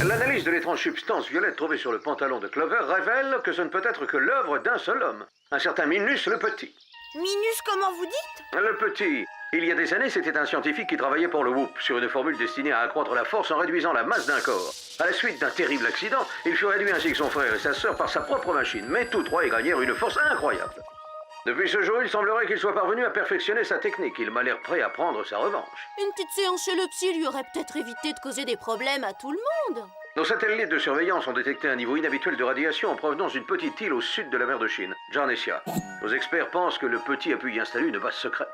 [SPEAKER 6] L'analyse de l'étrange substance violette trouvée sur le pantalon de Clover révèle que ce ne peut être que l'œuvre d'un seul homme, un certain Minus le Petit.
[SPEAKER 4] Minus, comment vous dites?
[SPEAKER 6] Le Petit. Il y a des années, c'était un scientifique qui travaillait pour le Whoop sur une formule destinée à accroître la force en réduisant la masse d'un corps. À la suite d'un terrible accident, il fut réduit ainsi que son frère et sa sœur par sa propre machine, mais tous trois y gagnèrent une force incroyable. Depuis ce jour, il semblerait qu'il soit parvenu à perfectionner sa technique. Il m'a l'air prêt à prendre sa revanche.
[SPEAKER 3] Une petite séance chez le psy lui aurait peut-être évité de causer des problèmes à tout le monde.
[SPEAKER 6] Nos satellites de surveillance ont détecté un niveau inhabituel de radiation en provenance d'une petite île au sud de la mer de Chine, Jarnesia. Nos experts pensent que le Petit a pu y installer une base secrète.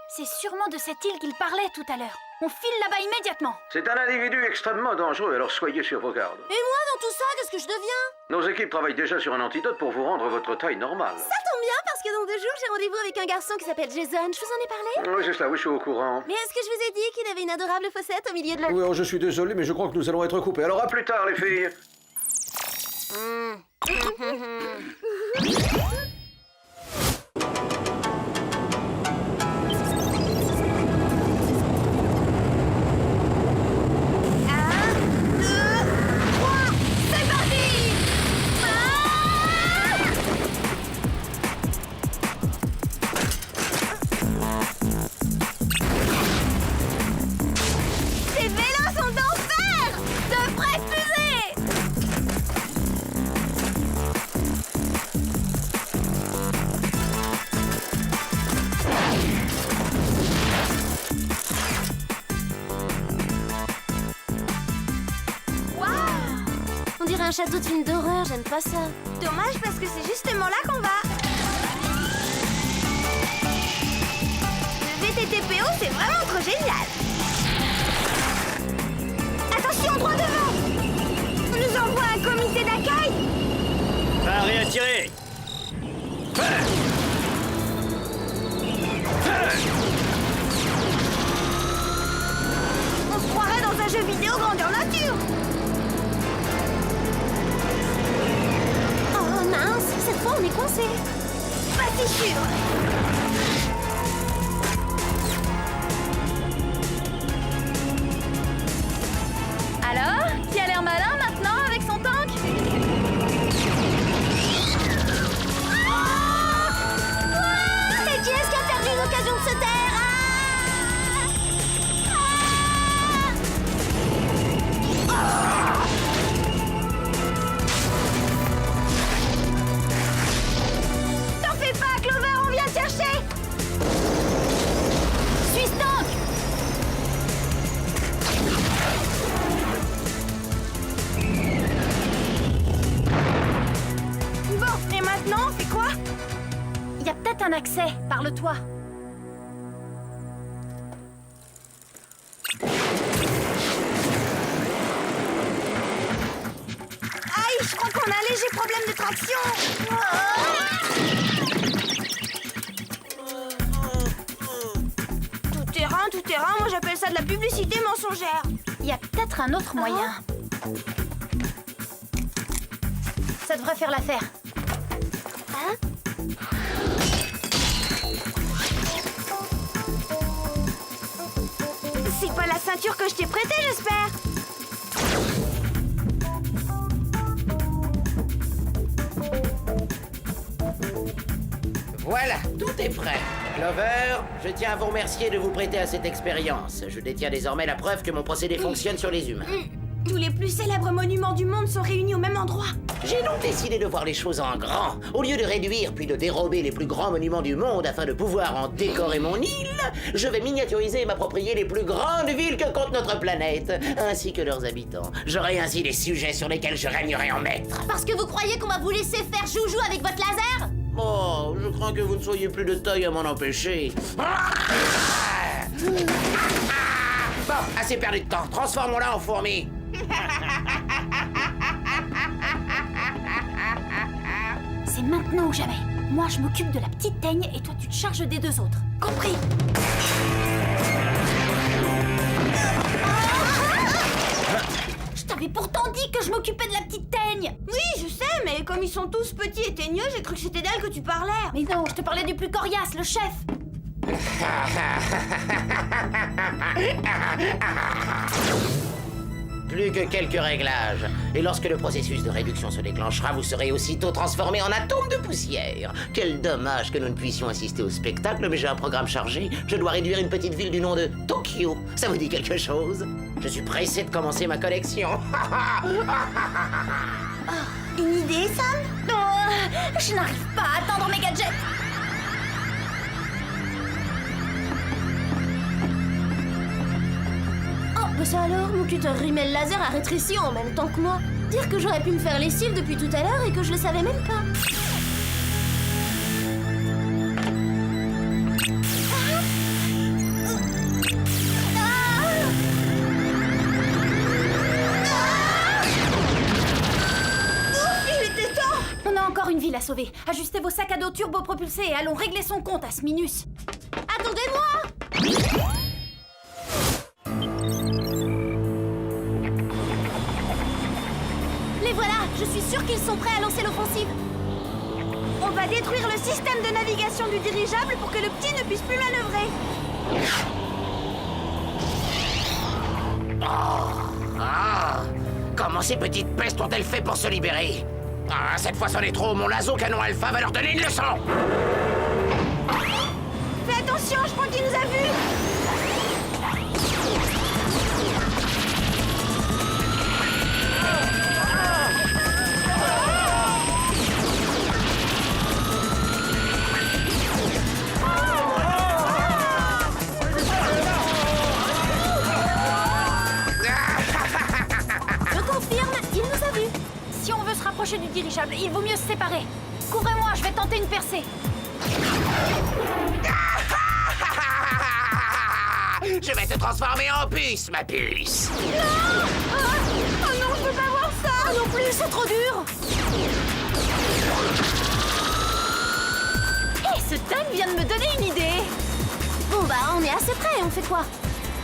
[SPEAKER 2] C'est sûrement de cette île qu'il parlait tout à l'heure. On file là-bas immédiatement.
[SPEAKER 6] C'est un individu extrêmement dangereux, alors soyez sur vos gardes.
[SPEAKER 3] Et moi, dans tout ça, qu'est-ce que je deviens?
[SPEAKER 6] Nos équipes travaillent déjà sur un antidote pour vous rendre votre taille normale.
[SPEAKER 3] Ça tombe bien, parce que dans 2 jours, j'ai rendez-vous avec un garçon qui s'appelle Jason. Je vous en ai parlé?
[SPEAKER 6] Oui, c'est cela, oui, je suis au courant.
[SPEAKER 3] Mais est-ce que je vous ai dit qu'il avait une adorable fossette au milieu de la...
[SPEAKER 6] Oui, oh, je suis désolé, mais je crois que nous allons être coupés. Alors à plus tard, les filles.
[SPEAKER 3] On dirait un château de film d'horreur, j'aime pas ça.
[SPEAKER 4] Dommage parce que c'est justement là qu'on va. Le VTTPO, c'est vraiment trop génial. Attention, droit devant. On nous envoie un comité d'accueil.
[SPEAKER 11] Paré à tirer.
[SPEAKER 4] On se croirait dans un jeu vidéo grandeur nature.
[SPEAKER 3] Oh mince, cette fois on est coincé.
[SPEAKER 4] Pas si sûr.
[SPEAKER 2] Alors, qui a l'air malin maintenant avec son tank?
[SPEAKER 3] Et qui est-ce qui a perdu l'occasion de se taire?
[SPEAKER 4] T'en fais pas, Clover, on vient te chercher.
[SPEAKER 2] Suis ce tank!
[SPEAKER 4] Bon, et maintenant, on fait quoi?
[SPEAKER 2] Il y a peut-être un accès par le toit.
[SPEAKER 4] Aïe, je crois qu'on a un léger problème de traction. Tout terrain, moi j'appelle ça de la publicité mensongère.
[SPEAKER 2] Il y a peut-être un autre moyen. Ça devrait faire l'affaire.
[SPEAKER 4] C'est pas la ceinture que je t'ai prêtée, j'espère.
[SPEAKER 16] Voilà, tout est prêt. Clover, je tiens à vous remercier de vous prêter à cette expérience. Je détiens désormais la preuve que mon procédé fonctionne sur les humains.
[SPEAKER 4] Tous les plus célèbres monuments du monde sont réunis au même endroit.
[SPEAKER 16] J'ai donc décidé de voir les choses en grand. Au lieu de réduire puis de dérober les plus grands monuments du monde afin de pouvoir en décorer mon île, je vais miniaturiser et m'approprier les plus grandes villes que compte notre planète, ainsi que leurs habitants. J'aurai ainsi des sujets sur lesquels je régnerai en maître.
[SPEAKER 3] Parce que vous croyez qu'on va vous laisser faire joujou avec votre laser?
[SPEAKER 16] Oh, je crains que vous ne soyez plus de taille à m'en empêcher. Bon, assez perdu de temps. Transformons-la en fourmi.
[SPEAKER 2] C'est maintenant ou jamais. Moi, je m'occupe de la petite teigne et toi, tu te charges des deux autres. Compris? t'avais pourtant dit que je m'occupais de la petite teigne.
[SPEAKER 4] Oui, je sais, mais comme ils sont tous petits et teigneux, j'ai cru que c'était d'elle que tu parlais.
[SPEAKER 2] Mais non, je te parlais du plus coriace, le chef.
[SPEAKER 16] Plus que quelques réglages. Et lorsque le processus de réduction se déclenchera, vous serez aussitôt transformé en atome de poussière. Quel dommage que nous ne puissions assister au spectacle, mais j'ai un programme chargé. Je dois réduire une petite ville du nom de Tokyo. Ça vous dit quelque chose? Je suis pressé de commencer ma collection.
[SPEAKER 4] Une idée, Sam?
[SPEAKER 2] Non, je n'arrive pas à atteindre mes gadgets.
[SPEAKER 3] Oh, bah ça alors, mon cutter rimel laser a rétréci en même temps que moi. Dire que j'aurais pu me faire les cils depuis tout à l'heure et que je le savais même pas.
[SPEAKER 2] On a encore une ville à sauver. Ajustez vos sacs à dos turbo-propulsés et allons régler son compte à ce Minus.
[SPEAKER 3] Attendez-moi! Les voilà! Je suis sûre qu'ils sont prêts à lancer l'offensive.
[SPEAKER 4] On va détruire le système de navigation du dirigeable pour que le petit ne puisse plus manœuvrer.
[SPEAKER 16] Comment ces petites pestes ont-elles fait pour se libérer? Ah, cette fois c'en est trop, mon lasso canon alpha va leur donner une leçon.
[SPEAKER 4] Fais attention, je crois qu'il nous a vus.
[SPEAKER 2] Je confirme, il nous a vus. Si on veut se rapprocher du dirigeable, il vaut mieux se séparer. Couvrez-moi, je vais tenter une percée.
[SPEAKER 16] Je vais te transformer en puce, ma puce.
[SPEAKER 4] Oh non, je peux pas voir ça.
[SPEAKER 2] Ah non plus, c'est trop dur. Hé, ce dingue vient de me donner une idée.
[SPEAKER 3] Bon bah, on est assez près, on fait quoi?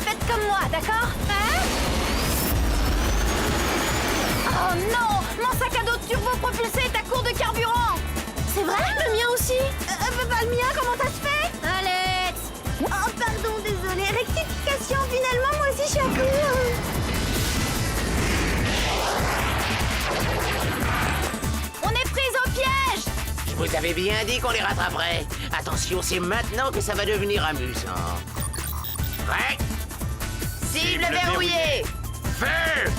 [SPEAKER 2] Faites comme moi, d'accord? Oh non! Mon sac à dos turbo-propulsé est à court de carburant!
[SPEAKER 3] C'est vrai? Le mien aussi?
[SPEAKER 4] Pas le mien, comment ça se fait?
[SPEAKER 2] Alex!
[SPEAKER 4] Oh, pardon, désolé. Rectification, finalement, moi aussi, je suis à court.
[SPEAKER 2] On est pris au piège!
[SPEAKER 16] Je vous avais bien dit qu'on les rattraperait. Attention, c'est maintenant que ça va devenir amusant. Prêt? Cible verrouillée! Feu!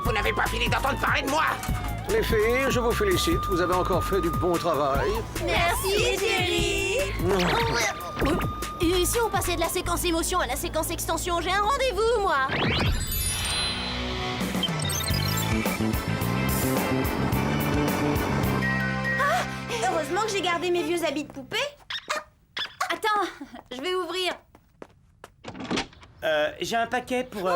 [SPEAKER 16] Vous n'avez pas fini d'entendre parler de moi?
[SPEAKER 6] Les filles, je vous félicite, vous avez encore fait du bon travail.
[SPEAKER 3] Merci, Jerry. Et si on passait de la séquence émotion à la séquence extension, j'ai un rendez-vous, moi.
[SPEAKER 4] Heureusement que j'ai gardé mes vieux habits de poupée.
[SPEAKER 2] Attends, je vais ouvrir.
[SPEAKER 11] J'ai un paquet pour...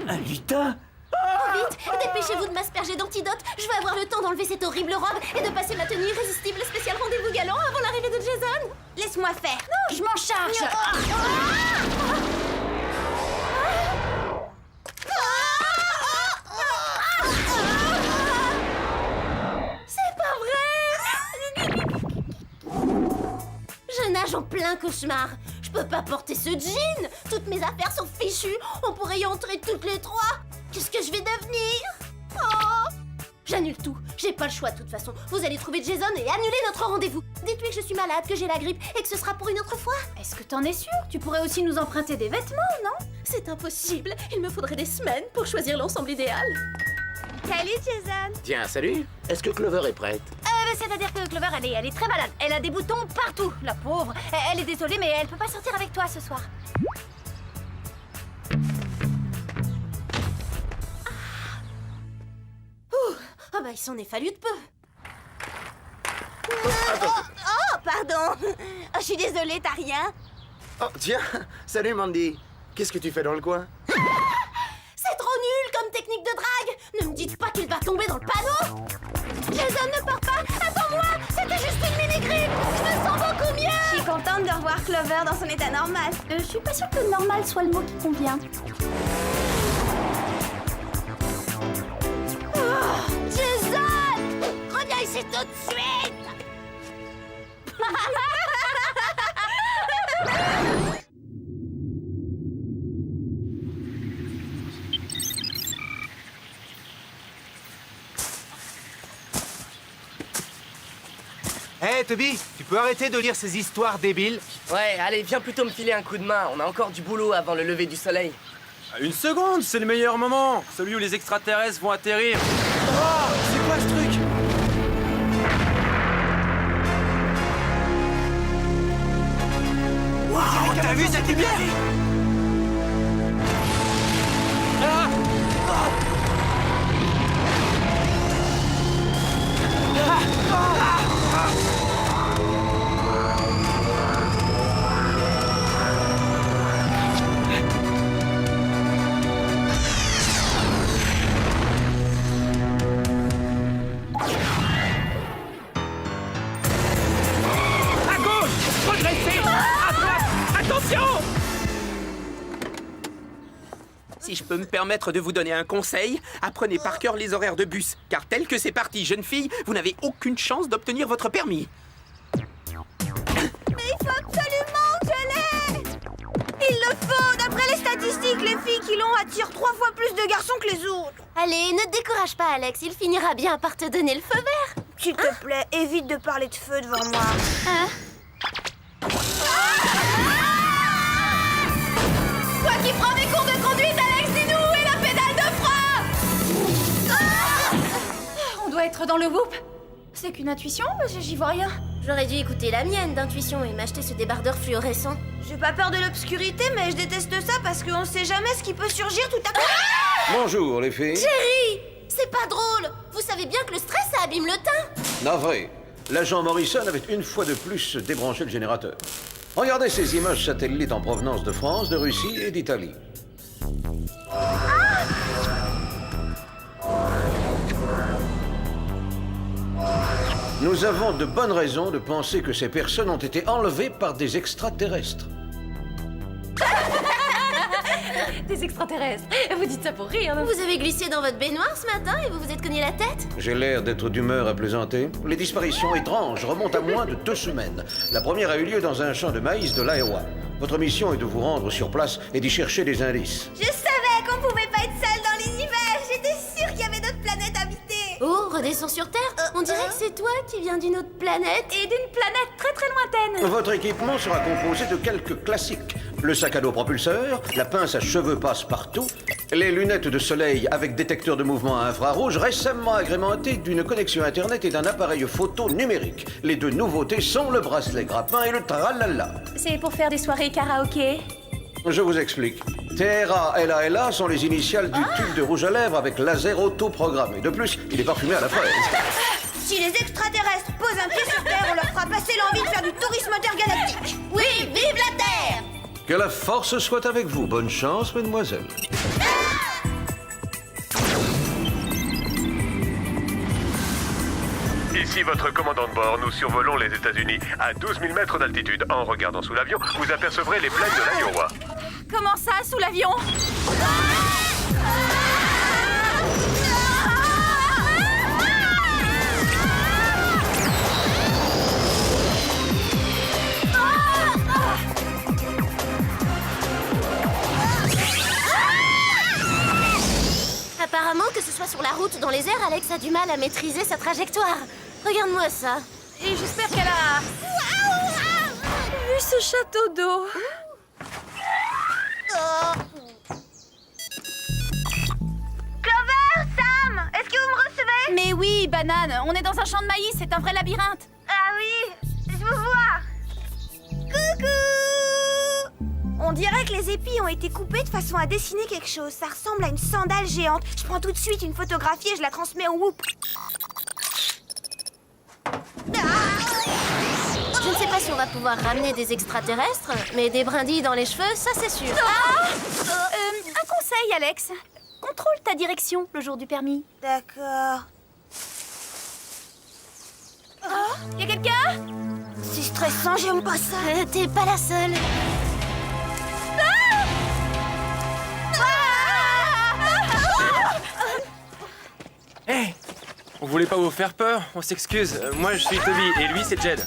[SPEAKER 11] Alita?
[SPEAKER 3] Oh, vite, dépêchez-vous de m'asperger d'antidote. Je vais avoir le temps d'enlever cette horrible robe et de passer ma tenue irrésistible spéciale rendez-vous galant avant l'arrivée de Jason.
[SPEAKER 4] Laisse-moi faire.
[SPEAKER 2] Non, je m'en charge.
[SPEAKER 3] C'est pas vrai. Je nage en plein cauchemar. Je peux pas porter ce jean. Toutes mes affaires sont fichues. On pourrait y entrer toutes les trois. Qu'est-ce que je vais devenir? Oh! J'annule tout. J'ai pas le choix de toute façon. Vous allez trouver Jason et annuler notre rendez-vous. Dites-lui que je suis malade, que j'ai la grippe et que ce sera pour une autre fois.
[SPEAKER 2] Est-ce que t'en es sûre? Tu pourrais aussi nous emprunter des vêtements, non?
[SPEAKER 3] C'est impossible. Il me faudrait des semaines pour choisir l'ensemble idéal.
[SPEAKER 4] Salut, Jason.
[SPEAKER 16] Tiens, salut. Est-ce que Clover est prête?
[SPEAKER 2] C'est-à-dire que Clover, elle est très malade. Elle a des boutons partout, la pauvre. Elle est désolée, mais elle peut pas sortir avec toi ce soir.
[SPEAKER 3] Oh bah il s'en est fallu de peu.
[SPEAKER 4] Oh, pardon, pardon. Oh, je suis désolée, t'as rien?
[SPEAKER 17] Oh, tiens, salut Mandy. Qu'est-ce que tu fais dans le coin?
[SPEAKER 3] C'est trop nul comme technique de drague. Ne me dites pas qu'il va tomber dans le panneau. Jason, ne pars pas. Attends-moi. C'était juste une mini-grippe. Je me sens beaucoup mieux.
[SPEAKER 4] Je suis contente de revoir Clover dans son état normal.
[SPEAKER 2] Je suis pas sûre que normal soit le mot qui convient.
[SPEAKER 3] Oh, Jason, reviens ici tout de suite.
[SPEAKER 18] Hé, Toby, tu peux arrêter de lire ces histoires débiles?
[SPEAKER 7] Ouais, allez, viens plutôt me filer un coup de main. On a encore du boulot avant le lever du soleil.
[SPEAKER 19] Une seconde, c'est le meilleur moment. Celui où les extraterrestres vont atterrir.
[SPEAKER 18] Oh, c'est quoi ce truc?
[SPEAKER 1] Wow, t'as vu cette lumière?
[SPEAKER 18] Ah!
[SPEAKER 1] À gauche! Progressez! À droite! Attention!
[SPEAKER 20] Si je peux me permettre de vous donner un conseil, apprenez par cœur les horaires de bus, car tel que c'est parti, jeune fille, vous n'avez aucune chance d'obtenir votre permis.
[SPEAKER 4] Mais il faut absolument que je l'aie! Il le faut! D'après les statistiques, les filles qui l'ont attirent 3 fois plus de garçons que les autres.
[SPEAKER 3] Allez, ne te décourage pas, Alex. Il finira bien par te donner le feu vert.
[SPEAKER 4] S'il te plaît, évite de parler de feu devant moi.
[SPEAKER 3] Hein?
[SPEAKER 12] Toi qui prends des cours de conduite, Alex, dis-nous où est la pédale de frein?
[SPEAKER 2] On doit être dans le whoop. C'est qu'une intuition, j'y vois rien.
[SPEAKER 3] J'aurais dû écouter la mienne d'intuition et m'acheter ce débardeur fluorescent.
[SPEAKER 4] J'ai pas peur de l'obscurité, mais je déteste ça parce qu'on sait jamais ce qui peut surgir tout à coup.
[SPEAKER 6] Bonjour les filles.
[SPEAKER 3] Jerry, c'est pas drôle. Vous savez bien que le stress, ça abîme le teint.
[SPEAKER 6] Navré, l'agent Morrison avait une fois de plus débranché le générateur. Regardez ces images satellites en provenance de France, de Russie et d'Italie. Nous avons de bonnes raisons de penser que ces personnes ont été enlevées par des extraterrestres.
[SPEAKER 14] Des extraterrestres. Vous dites ça pour rire, non?
[SPEAKER 3] Vous avez glissé dans votre baignoire ce matin et vous vous êtes cogné la tête?
[SPEAKER 6] J'ai l'air d'être d'humeur à plaisanter. Les disparitions étranges remontent à moins de 2 semaines. La première a eu lieu dans un champ de maïs de l'Iowa. Votre mission est de vous rendre sur place et d'y chercher des indices.
[SPEAKER 4] Je savais qu'on pouvait pas être seul dans l'univers. J'étais sûre qu'il y avait d'autres planètes habitées.
[SPEAKER 3] Oh, redescends sur Terre. On dirait que c'est toi qui viens d'une autre planète.
[SPEAKER 2] Et d'une planète très très lointaine.
[SPEAKER 6] Votre équipement sera composé de quelques classiques. Le sac à dos propulseur, la pince à cheveux passe-partout, les lunettes de soleil avec détecteur de mouvement à infrarouge récemment agrémenté d'une connexion Internet et d'un appareil photo numérique. Les 2 nouveautés sont le bracelet grappin et le tralala.
[SPEAKER 2] C'est pour faire des soirées karaoké.
[SPEAKER 6] Je vous explique. TRA-LALA sont les initiales du tube de rouge à lèvres avec laser auto-programmé. De plus, il est parfumé à la fraise.
[SPEAKER 4] Si les extraterrestres posent un pied sur Terre, on leur fera passer l'envie de faire du tourisme intergalactique.
[SPEAKER 3] Oui, vive la Terre!
[SPEAKER 6] Que la force soit avec vous. Bonne chance, mademoiselle.
[SPEAKER 21] Ici votre commandant de bord, nous survolons les États-Unis à 12 000 mètres d'altitude. En regardant sous l'avion, vous apercevrez les plaines de l'Iowa.
[SPEAKER 2] Comment ça, sous l'avion?
[SPEAKER 3] Apparemment, que ce soit sur la route ou dans les airs, Alex a du mal à maîtriser sa trajectoire. Regarde-moi ça.
[SPEAKER 2] Et j'espère qu'elle a... vu ce château d'eau.
[SPEAKER 4] Clover, Sam, est-ce que vous me recevez?
[SPEAKER 2] Mais oui, banane, on est dans un champ de maïs, c'est un vrai labyrinthe.
[SPEAKER 4] Ah oui, je vous vois. Coucou! On dirait que les épis ont été coupés de façon à dessiner quelque chose. Ça ressemble à une sandale géante. Je prends tout de suite une photographie et je la transmets au Whoop.
[SPEAKER 3] Je ne sais pas si on va pouvoir ramener des extraterrestres, mais des brindilles dans les cheveux, ça c'est sûr.
[SPEAKER 2] Un conseil, Alex. Contrôle ta direction le jour du permis.
[SPEAKER 4] D'accord.
[SPEAKER 2] Oh, y a quelqu'un?
[SPEAKER 4] C'est stressant, j'aime pas ça.
[SPEAKER 3] T'es pas la seule.
[SPEAKER 19] Hé, on voulait pas vous faire peur, on s'excuse. Moi, je suis Toby et lui, c'est Jed.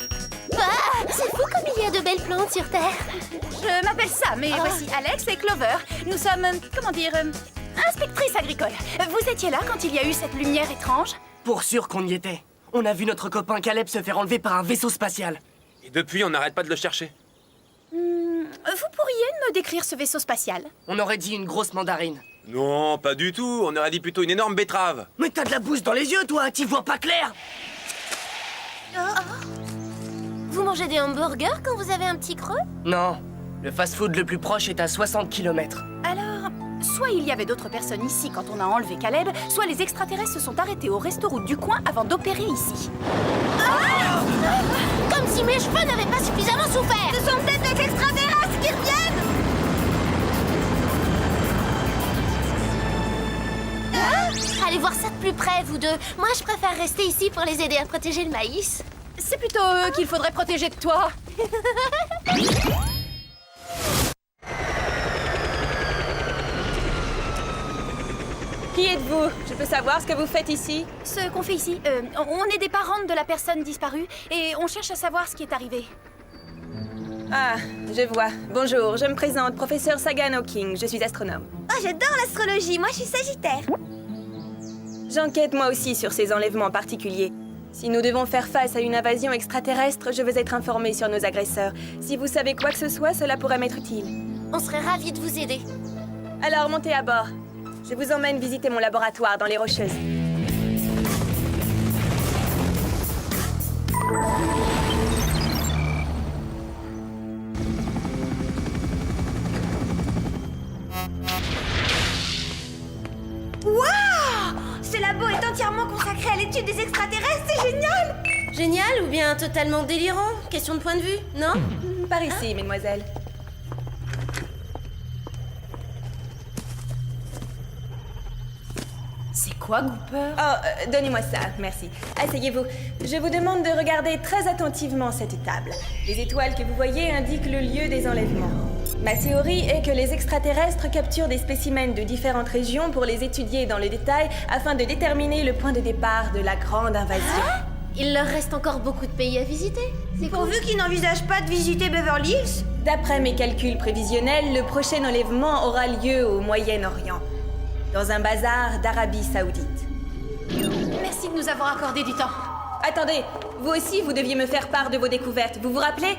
[SPEAKER 3] C'est fou comme il y a de belles plantes sur Terre.
[SPEAKER 2] Je m'appelle Sam et voici Alex et Clover. Nous sommes, comment dire, inspectrices agricoles. Vous étiez là quand il y a eu cette lumière étrange?
[SPEAKER 7] Pour sûr qu'on y était. On a vu notre copain Caleb se faire enlever par un vaisseau spatial.
[SPEAKER 19] Et depuis, on n'arrête pas de le chercher.
[SPEAKER 2] Vous pourriez me décrire ce vaisseau spatial?
[SPEAKER 7] On aurait dit une grosse mandarine.
[SPEAKER 19] Non, pas du tout. On aurait dit plutôt une énorme betterave.
[SPEAKER 7] Mais t'as de la bouse dans les yeux, toi. T'y vois pas clair.
[SPEAKER 3] Vous mangez des hamburgers quand vous avez un petit creux?
[SPEAKER 7] Non. Le fast-food le plus proche est à 60 km.
[SPEAKER 2] Alors, soit il y avait d'autres personnes ici quand on a enlevé Caleb, soit les extraterrestres se sont arrêtés au resto du coin avant d'opérer ici.
[SPEAKER 3] Comme si mes cheveux n'avaient pas suffisamment souffert.
[SPEAKER 4] Ce sont peut-être les extraterrestres qui reviennent.
[SPEAKER 3] Allez voir ça de plus près, vous deux. Moi, je préfère rester ici pour les aider à protéger le maïs.
[SPEAKER 2] C'est plutôt eux qu'il faudrait protéger de toi.
[SPEAKER 5] Qui êtes-vous? Je peux savoir ce que vous faites ici?
[SPEAKER 2] Ce qu'on fait ici, on est des parents de la personne disparue et on cherche à savoir ce qui est arrivé.
[SPEAKER 5] Ah, je vois. Bonjour, je me présente, professeur Sagan Hawking, je suis astronome.
[SPEAKER 4] Oh, j'adore l'astrologie, moi je suis Sagittaire.
[SPEAKER 5] J'enquête moi aussi sur ces enlèvements particuliers. Si nous devons faire face à une invasion extraterrestre, je veux être informée sur nos agresseurs. Si vous savez quoi que ce soit, cela pourrait m'être utile.
[SPEAKER 3] On serait ravis de vous aider.
[SPEAKER 5] Alors, montez à bord. Je vous emmène visiter mon laboratoire dans les Rocheuses.
[SPEAKER 4] Waouh! Ce labo est entièrement consacré à l'étude des extraterrestres, c'est génial!
[SPEAKER 3] Génial ou bien totalement délirant? Question de point de vue, non?
[SPEAKER 5] Par ici, mesdemoiselles.
[SPEAKER 2] C'est quoi, Gooper?
[SPEAKER 5] Oh, donnez-moi ça, merci. Asseyez-vous. Je vous demande de regarder très attentivement cette table. Les étoiles que vous voyez indiquent le lieu des enlèvements. Ma théorie est que les extraterrestres capturent des spécimens de différentes régions pour les étudier dans le détail afin de déterminer le point de départ de la grande invasion.
[SPEAKER 3] Il leur reste encore beaucoup de pays à visiter. C'est
[SPEAKER 4] Pourvu qu'ils n'envisagent pas de visiter Beverly Hills.
[SPEAKER 5] D'après mes calculs prévisionnels, le prochain enlèvement aura lieu au Moyen-Orient, dans un bazar d'Arabie Saoudite.
[SPEAKER 2] Merci de nous avoir accordé du temps.
[SPEAKER 5] Attendez, vous aussi, vous deviez me faire part de vos découvertes. Vous vous rappelez?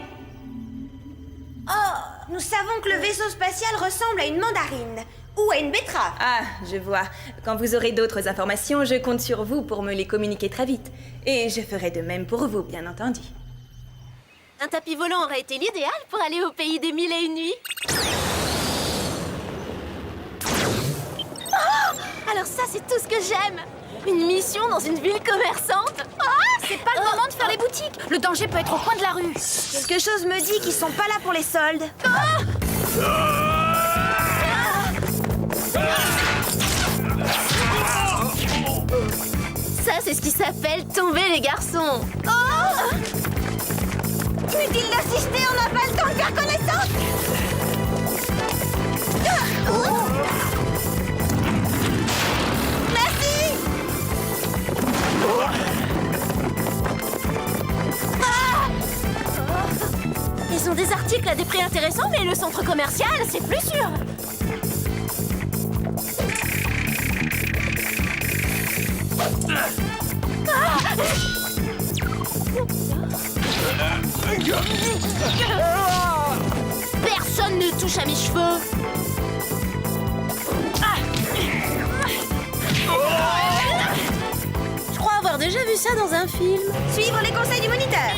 [SPEAKER 4] Oh, nous savons que le vaisseau spatial ressemble à une mandarine. Ou à une betterave.
[SPEAKER 5] Ah, je vois. Quand vous aurez d'autres informations, je compte sur vous pour me les communiquer très vite. Et je ferai de même pour vous, bien entendu.
[SPEAKER 3] Un tapis volant aurait été l'idéal pour aller au pays des 1001 nuits. Oh! Alors ça, c'est tout ce que j'aime. Une mission dans une ville commerçante.
[SPEAKER 2] Ah, c'est pas le moment de faire les boutiques. Le danger peut être au coin de la rue.
[SPEAKER 4] Quelque chose me dit qu'ils sont pas là pour les soldes.
[SPEAKER 3] Ça, c'est ce qui s'appelle tomber les garçons.
[SPEAKER 4] Oh! Inutile d'assister, on n'a pas le temps de faire connaissance. Merci.
[SPEAKER 3] Ils ont des articles à des prix intéressants, mais le centre commercial, c'est plus sûr. Personne ne touche à mes cheveux. Je crois avoir déjà vu ça dans un film.
[SPEAKER 4] Suivre les conseils du moniteur.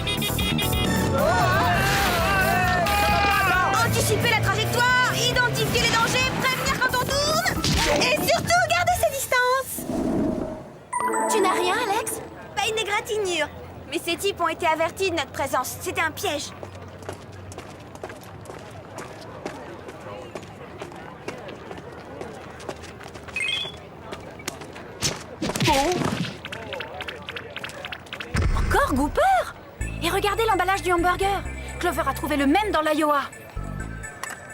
[SPEAKER 4] Anticiper la trajectoire, identifier les dangers, prévenir quand on tourne. Et surtout, garder ses distances.
[SPEAKER 3] Tu n'as rien, Alex?
[SPEAKER 4] Pas une égratignure. Mais ces types ont été avertis de notre présence. C'était un piège.
[SPEAKER 2] Encore Gooper? Et regardez l'emballage du hamburger. Clover a trouvé le même dans l'Iowa.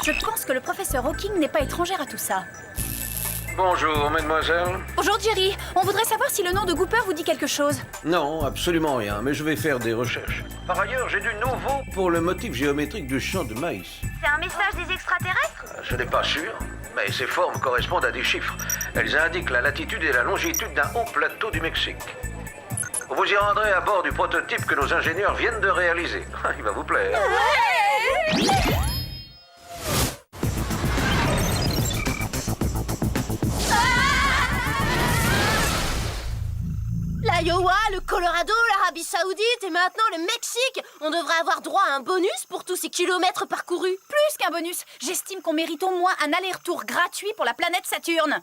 [SPEAKER 2] Je pense que le professeur Hawking n'est pas étrangère à tout ça.
[SPEAKER 6] Bonjour, mademoiselle.
[SPEAKER 2] Bonjour Jerry, on voudrait savoir si le nom de Gooper vous dit quelque chose.
[SPEAKER 6] Non, absolument rien, mais je vais faire des recherches. Par ailleurs, j'ai du nouveau pour le motif géométrique du champ de maïs.
[SPEAKER 4] C'est un message des extraterrestres?
[SPEAKER 6] Je n'ai pas sûr, mais ces formes correspondent à des chiffres. Elles indiquent la latitude et la longitude d'un haut plateau du Mexique. Vous y rendrez à bord du prototype que nos ingénieurs viennent de réaliser. Il va vous plaire.
[SPEAKER 3] L'Iowa, le Colorado, l'Arabie Saoudite et maintenant le Mexique. On devrait avoir droit à un bonus pour tous ces kilomètres parcourus.
[SPEAKER 2] Plus qu'un bonus, j'estime qu'on mérite au moins un aller-retour gratuit pour la planète Saturne.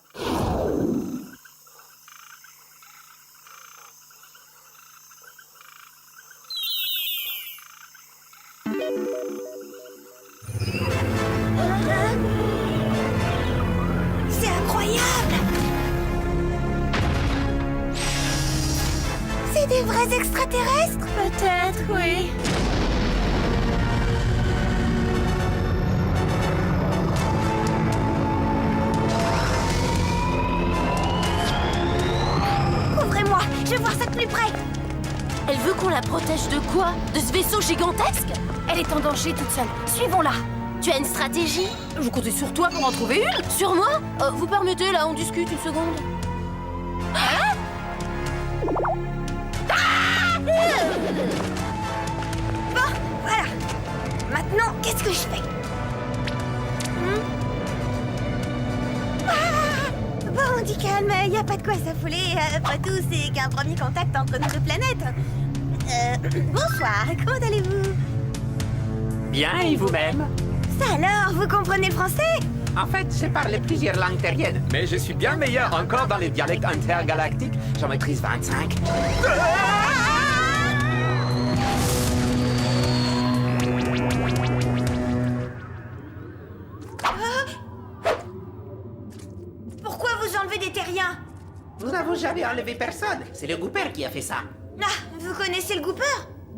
[SPEAKER 4] C'est incroyable! C'est des vrais extraterrestres?
[SPEAKER 3] Peut-être, oui.
[SPEAKER 4] Ouvrez-moi, je veux voir ça de plus près.
[SPEAKER 3] Elle veut qu'on la protège de quoi? De ce vaisseau gigantesque?
[SPEAKER 2] Elle est en danger toute seule. Suivons-la.
[SPEAKER 3] Tu as une stratégie?
[SPEAKER 2] Je comptais sur toi pour en trouver une.
[SPEAKER 3] Sur moi? Vous permettez, là, on discute une seconde.
[SPEAKER 2] Hein?
[SPEAKER 4] Bon, voilà. Maintenant, qu'est-ce que je fais? Bon, du calme, y a pas de quoi s'affoler. Après tout, c'est qu'un premier contact entre nos deux planètes. Bonsoir, comment allez-vous?
[SPEAKER 20] Bien, et vous-même?
[SPEAKER 4] Ça alors, vous comprenez le français?
[SPEAKER 20] En fait, je parle plusieurs langues terriennes, mais je suis bien meilleur encore dans les dialectes intergalactiques. J'en maîtrise 25.
[SPEAKER 4] Pourquoi vous enlevez des terriens?
[SPEAKER 20] Nous n'avons jamais enlevé personne. C'est le Gooper qui a fait ça.
[SPEAKER 4] Ah, vous connaissez le Gooper?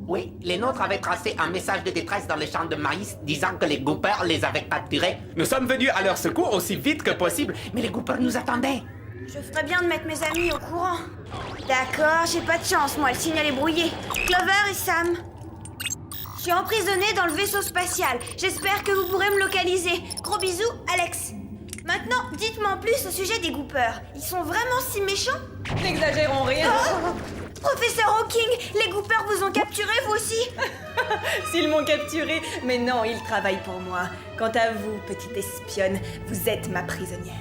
[SPEAKER 20] Oui, les nôtres avaient tracé un message de détresse dans les champs de maïs disant que les Goopers les avaient capturés. Nous sommes venus à leur secours aussi vite que possible, mais les Goopers nous attendaient.
[SPEAKER 4] Je ferais bien de mettre mes amis au courant. D'accord, j'ai pas de chance, moi, le signal est brouillé. Clover et Sam. Je suis emprisonnée dans le vaisseau spatial. J'espère que vous pourrez me localiser. Gros bisous, Alex. Maintenant, dites-moi en plus au sujet des Goopers. Ils sont vraiment si méchants?
[SPEAKER 5] N'exagérons rien.
[SPEAKER 4] Professeur Hawking, les Goopers vous ont capturé, vous aussi?
[SPEAKER 5] S'ils m'ont capturé, mais non, ils travaillent pour moi. Quant à vous, petite espionne, vous êtes ma prisonnière.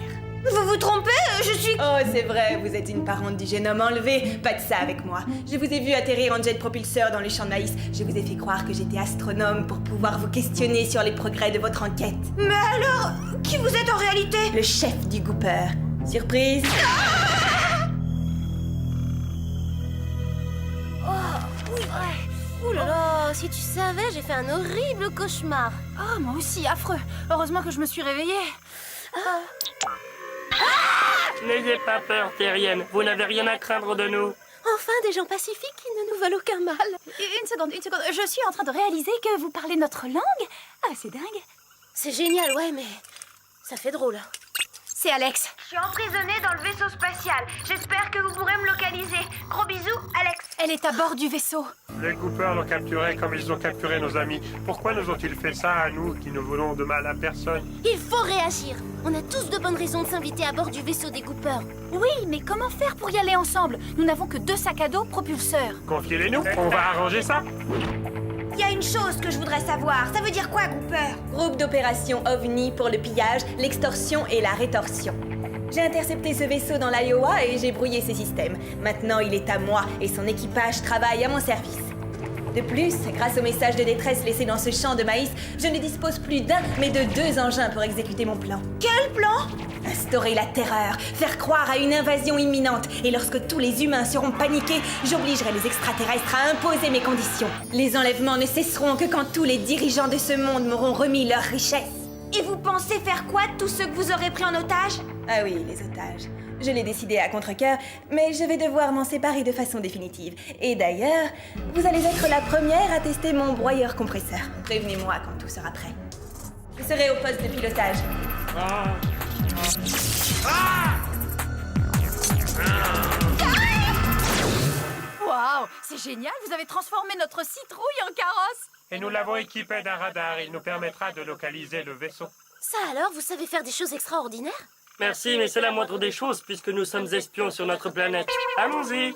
[SPEAKER 4] Vous vous trompez, je suis...
[SPEAKER 5] Oh, c'est vrai, vous êtes une parente du génome enlevé. Pas de ça avec moi. Je vous ai vu atterrir en jet propulseur dans les champs de maïs. Je vous ai fait croire que j'étais astronome pour pouvoir vous questionner sur les progrès de votre enquête.
[SPEAKER 4] Mais alors, qui vous êtes en réalité?
[SPEAKER 5] Le chef du Gooper. Surprise?
[SPEAKER 3] Ouh là là, si tu savais, j'ai fait un horrible cauchemar.
[SPEAKER 2] Oh, moi aussi, affreux. Heureusement que je me suis réveillée.
[SPEAKER 8] N'ayez pas peur, terrienne. Vous n'avez rien à craindre de nous.
[SPEAKER 3] Enfin, des gens pacifiques qui ne nous veulent aucun mal.
[SPEAKER 2] Une seconde. Je suis en train de réaliser que vous parlez notre langue. Ah, c'est dingue.
[SPEAKER 3] C'est génial, ouais, mais ça fait drôle.
[SPEAKER 2] C'est Alex.
[SPEAKER 4] Je suis emprisonnée dans le vaisseau spatial. J'espère que vous pourrez me localiser. Gros bisous, Alex.
[SPEAKER 2] Elle est à bord du vaisseau.
[SPEAKER 8] Les Goopers l'ont capturé comme ils ont capturé nos amis. Pourquoi nous ont-ils fait ça à nous qui ne voulons de mal à personne?
[SPEAKER 3] Il faut réagir. On a tous de bonnes raisons de s'inviter à bord du vaisseau des Goopers.
[SPEAKER 2] Oui, mais comment faire pour y aller ensemble? Nous n'avons que 2 sacs à dos propulseurs.
[SPEAKER 8] Confiez-les-nous, on va arranger ça.
[SPEAKER 4] Il y a une chose que je voudrais savoir. Ça veut dire quoi, Gooper?
[SPEAKER 5] Groupe d'opération OVNI pour le pillage, l'extorsion et la rétorsion. J'ai intercepté ce vaisseau dans l'Iowa et j'ai brouillé ses systèmes. Maintenant, il est à moi et son équipage travaille à mon service. De plus, grâce au message de détresse laissé dans ce champ de maïs, je ne dispose plus d'un, mais de 2 engins pour exécuter mon plan.
[SPEAKER 4] Quel plan?
[SPEAKER 5] Instaurer la terreur, faire croire à une invasion imminente, et lorsque tous les humains seront paniqués, j'obligerai les extraterrestres à imposer mes conditions. Les enlèvements ne cesseront que quand tous les dirigeants de ce monde m'auront remis leurs richesses.
[SPEAKER 4] Et vous pensez faire quoi de tous ceux que vous aurez pris en otage?
[SPEAKER 5] Ah oui, les otages. Je l'ai décidé à contre-cœur, mais je vais devoir m'en séparer de façon définitive. Et d'ailleurs, vous allez être la première à tester mon broyeur compresseur. Prévenez-moi quand tout sera prêt. Je serai au poste de pilotage.
[SPEAKER 12] Waouh, c'est génial, vous avez transformé notre citrouille en carrosse.
[SPEAKER 8] Et nous l'avons équipé d'un radar. Il nous permettra de localiser le vaisseau.
[SPEAKER 3] Ça alors, vous savez faire des choses extraordinaires?
[SPEAKER 13] Merci, mais c'est la moindre des choses puisque nous sommes espions sur notre planète. Allons-y.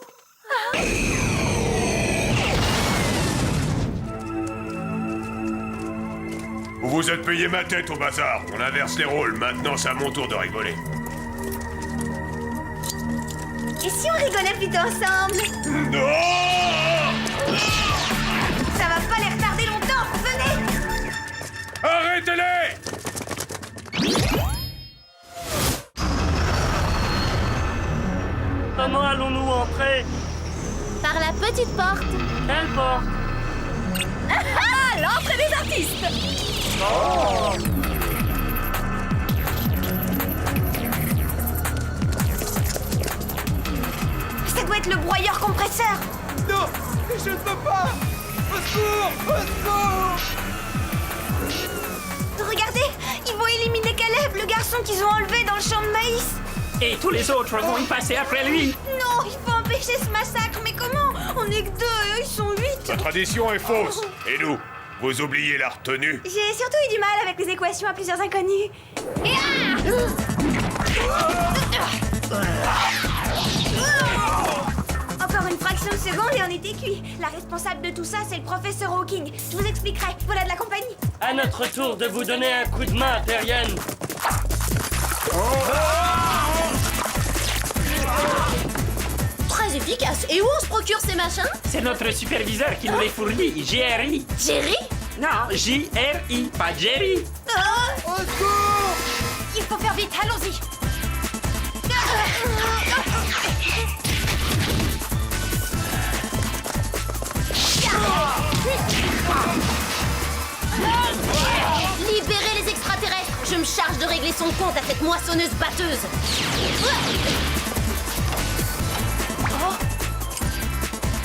[SPEAKER 10] Vous vous êtes payé ma tête au bazar. On inverse les rôles. Maintenant, c'est à mon tour de rigoler.
[SPEAKER 4] Et si on rigolait plutôt ensemble?
[SPEAKER 10] Non!
[SPEAKER 4] Ça va pas les retarder longtemps, venez!
[SPEAKER 10] Arrêtez-les!
[SPEAKER 13] Comment allons-nous entrer?
[SPEAKER 3] Par la petite porte.
[SPEAKER 13] Quelle porte?
[SPEAKER 12] Ah, l'entrée des artistes.
[SPEAKER 13] Oh!
[SPEAKER 4] Ça doit être le broyeur compresseur.
[SPEAKER 18] Non, je ne peux pas. Au secours, au secours.
[SPEAKER 4] Regardez, ils vont éliminer Caleb, le garçon qu'ils ont enlevé dans le champ de maïs.
[SPEAKER 13] Et tous les autres vont y passer après lui.
[SPEAKER 4] Non, il faut empêcher ce massacre, mais comment? On est que 2 et eux, ils sont 8.
[SPEAKER 10] La tradition est fausse. Et nous, vous oubliez la retenue?
[SPEAKER 4] J'ai surtout eu du mal avec les équations à plusieurs inconnus. Et Encore une fraction de seconde et on était cuit. La responsable de tout ça, c'est le professeur Hawking. Je vous expliquerai. Voilà de la compagnie.
[SPEAKER 13] À notre tour de vous donner un coup de main, Terrienne.
[SPEAKER 3] Très efficace. Et où on se procure ces machins?
[SPEAKER 13] C'est notre superviseur qui nous les fournit, Jerry.
[SPEAKER 3] Jerry?
[SPEAKER 13] Non, J-R-I, pas Jerry.
[SPEAKER 4] Au secours! Il faut faire vite, allons-y.
[SPEAKER 3] Libérez les extraterrestres. Je me charge de régler son compte à cette moissonneuse batteuse.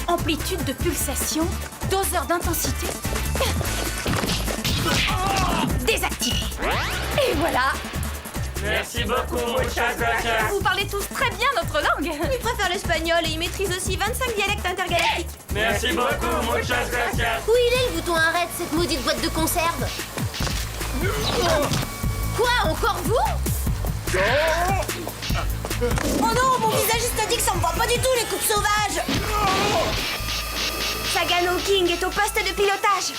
[SPEAKER 2] Amplitude de pulsation, doseur d'intensité. Désactivé. Et voilà.
[SPEAKER 13] Merci beaucoup, muchas gracias.
[SPEAKER 2] Vous parlez tous très bien notre langue.
[SPEAKER 4] Il préfère l'espagnol et il maîtrise aussi 25 dialectes intergalactiques.
[SPEAKER 13] Merci beaucoup, muchas gracias.
[SPEAKER 3] Où il est le bouton arrête, cette maudite boîte de conserve? Quoi, encore vous?
[SPEAKER 4] Oh non, mon visagiste a dit que ça me va pas du tout les coups de sauvage. Sagan Hawking est au poste de pilotage.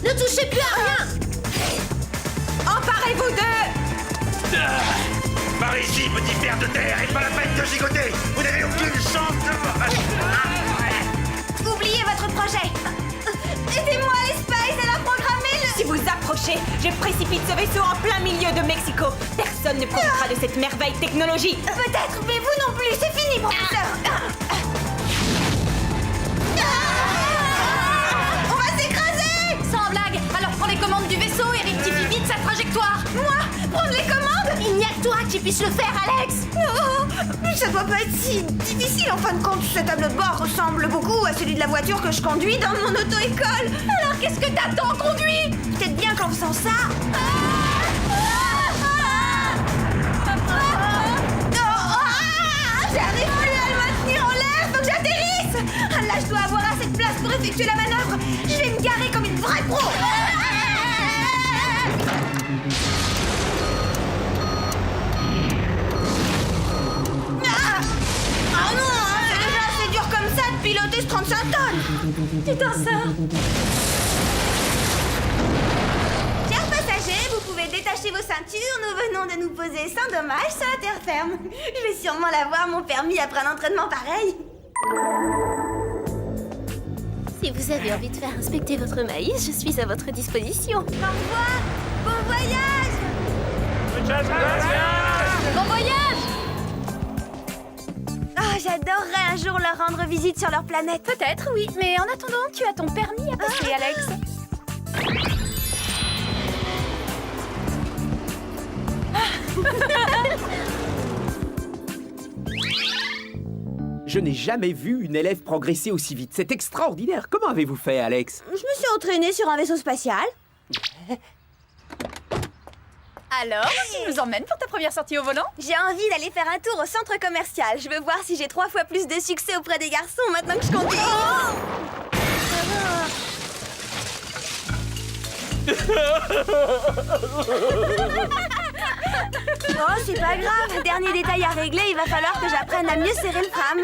[SPEAKER 3] Ne touchez plus à rien.
[SPEAKER 5] Emparez-vous d'eux.
[SPEAKER 1] Par ici, petit ver de terre, et pas la peine de gigoter. Vous n'avez aucune chance de...
[SPEAKER 4] Oubliez votre projet. Aidez-moi, les Spies, elle a programmé le...
[SPEAKER 5] Si vous approchez, je précipite ce vaisseau en plein milieu de Mexico. Personne ne profitera de cette merveille technologie.
[SPEAKER 4] Peut-être, mais vous non plus, c'est fini, professeur. On va s'écraser.
[SPEAKER 12] Sans blague. Alors prends les commandes du vaisseau et rectifie vite sa trajectoire.
[SPEAKER 4] Moi? Prendre les commandes?
[SPEAKER 3] Il n'y a que toi qui puisse le faire, Alex.
[SPEAKER 4] Oh, mais ça doit pas être si difficile en fin de compte. Ce tableau de bord ressemble beaucoup à celui de la voiture que je conduis dans mon auto-école.
[SPEAKER 12] Alors qu'est-ce que t'attends, conduis?
[SPEAKER 4] Peut-être bien qu'en faisant ça... J'arrive plus à le maintenir en l'air, faut que j'atterrisse. Là, je dois avoir assez de place pour effectuer la manœuvre. Je vais me garer comme une vraie pro. Ah non, c'est déjà assez dur comme ça de piloter ce 35 tonnes.
[SPEAKER 5] Tu t'en sors.
[SPEAKER 4] Chers passagers, vous pouvez détacher vos ceintures, nous venons décision de nous poser sans dommage sur la terre ferme. Je vais sûrement l'avoir, mon permis, après un entraînement pareil.
[SPEAKER 3] Si vous avez envie de faire inspecter votre maïs, je suis à votre disposition.
[SPEAKER 4] Au revoir. Bon voyage.
[SPEAKER 3] Bon voyage!
[SPEAKER 4] Oh, j'adorerais un jour leur rendre visite sur leur planète.
[SPEAKER 2] Peut-être, oui. Mais en attendant, tu as ton permis à passer, Alex.
[SPEAKER 20] Je n'ai jamais vu une élève progresser aussi vite. C'est extraordinaire. Comment avez-vous fait, Alex?
[SPEAKER 4] Je me suis entraînée sur un vaisseau spatial.
[SPEAKER 2] Alors, tu nous emmènes pour ta première sortie au volant?
[SPEAKER 4] J'ai envie d'aller faire un tour au centre commercial. Je veux voir si j'ai 3 fois plus de succès auprès des garçons maintenant que je conduis. Oh, c'est pas grave. Dernier détail à régler, il va falloir que j'apprenne à mieux serrer le tram.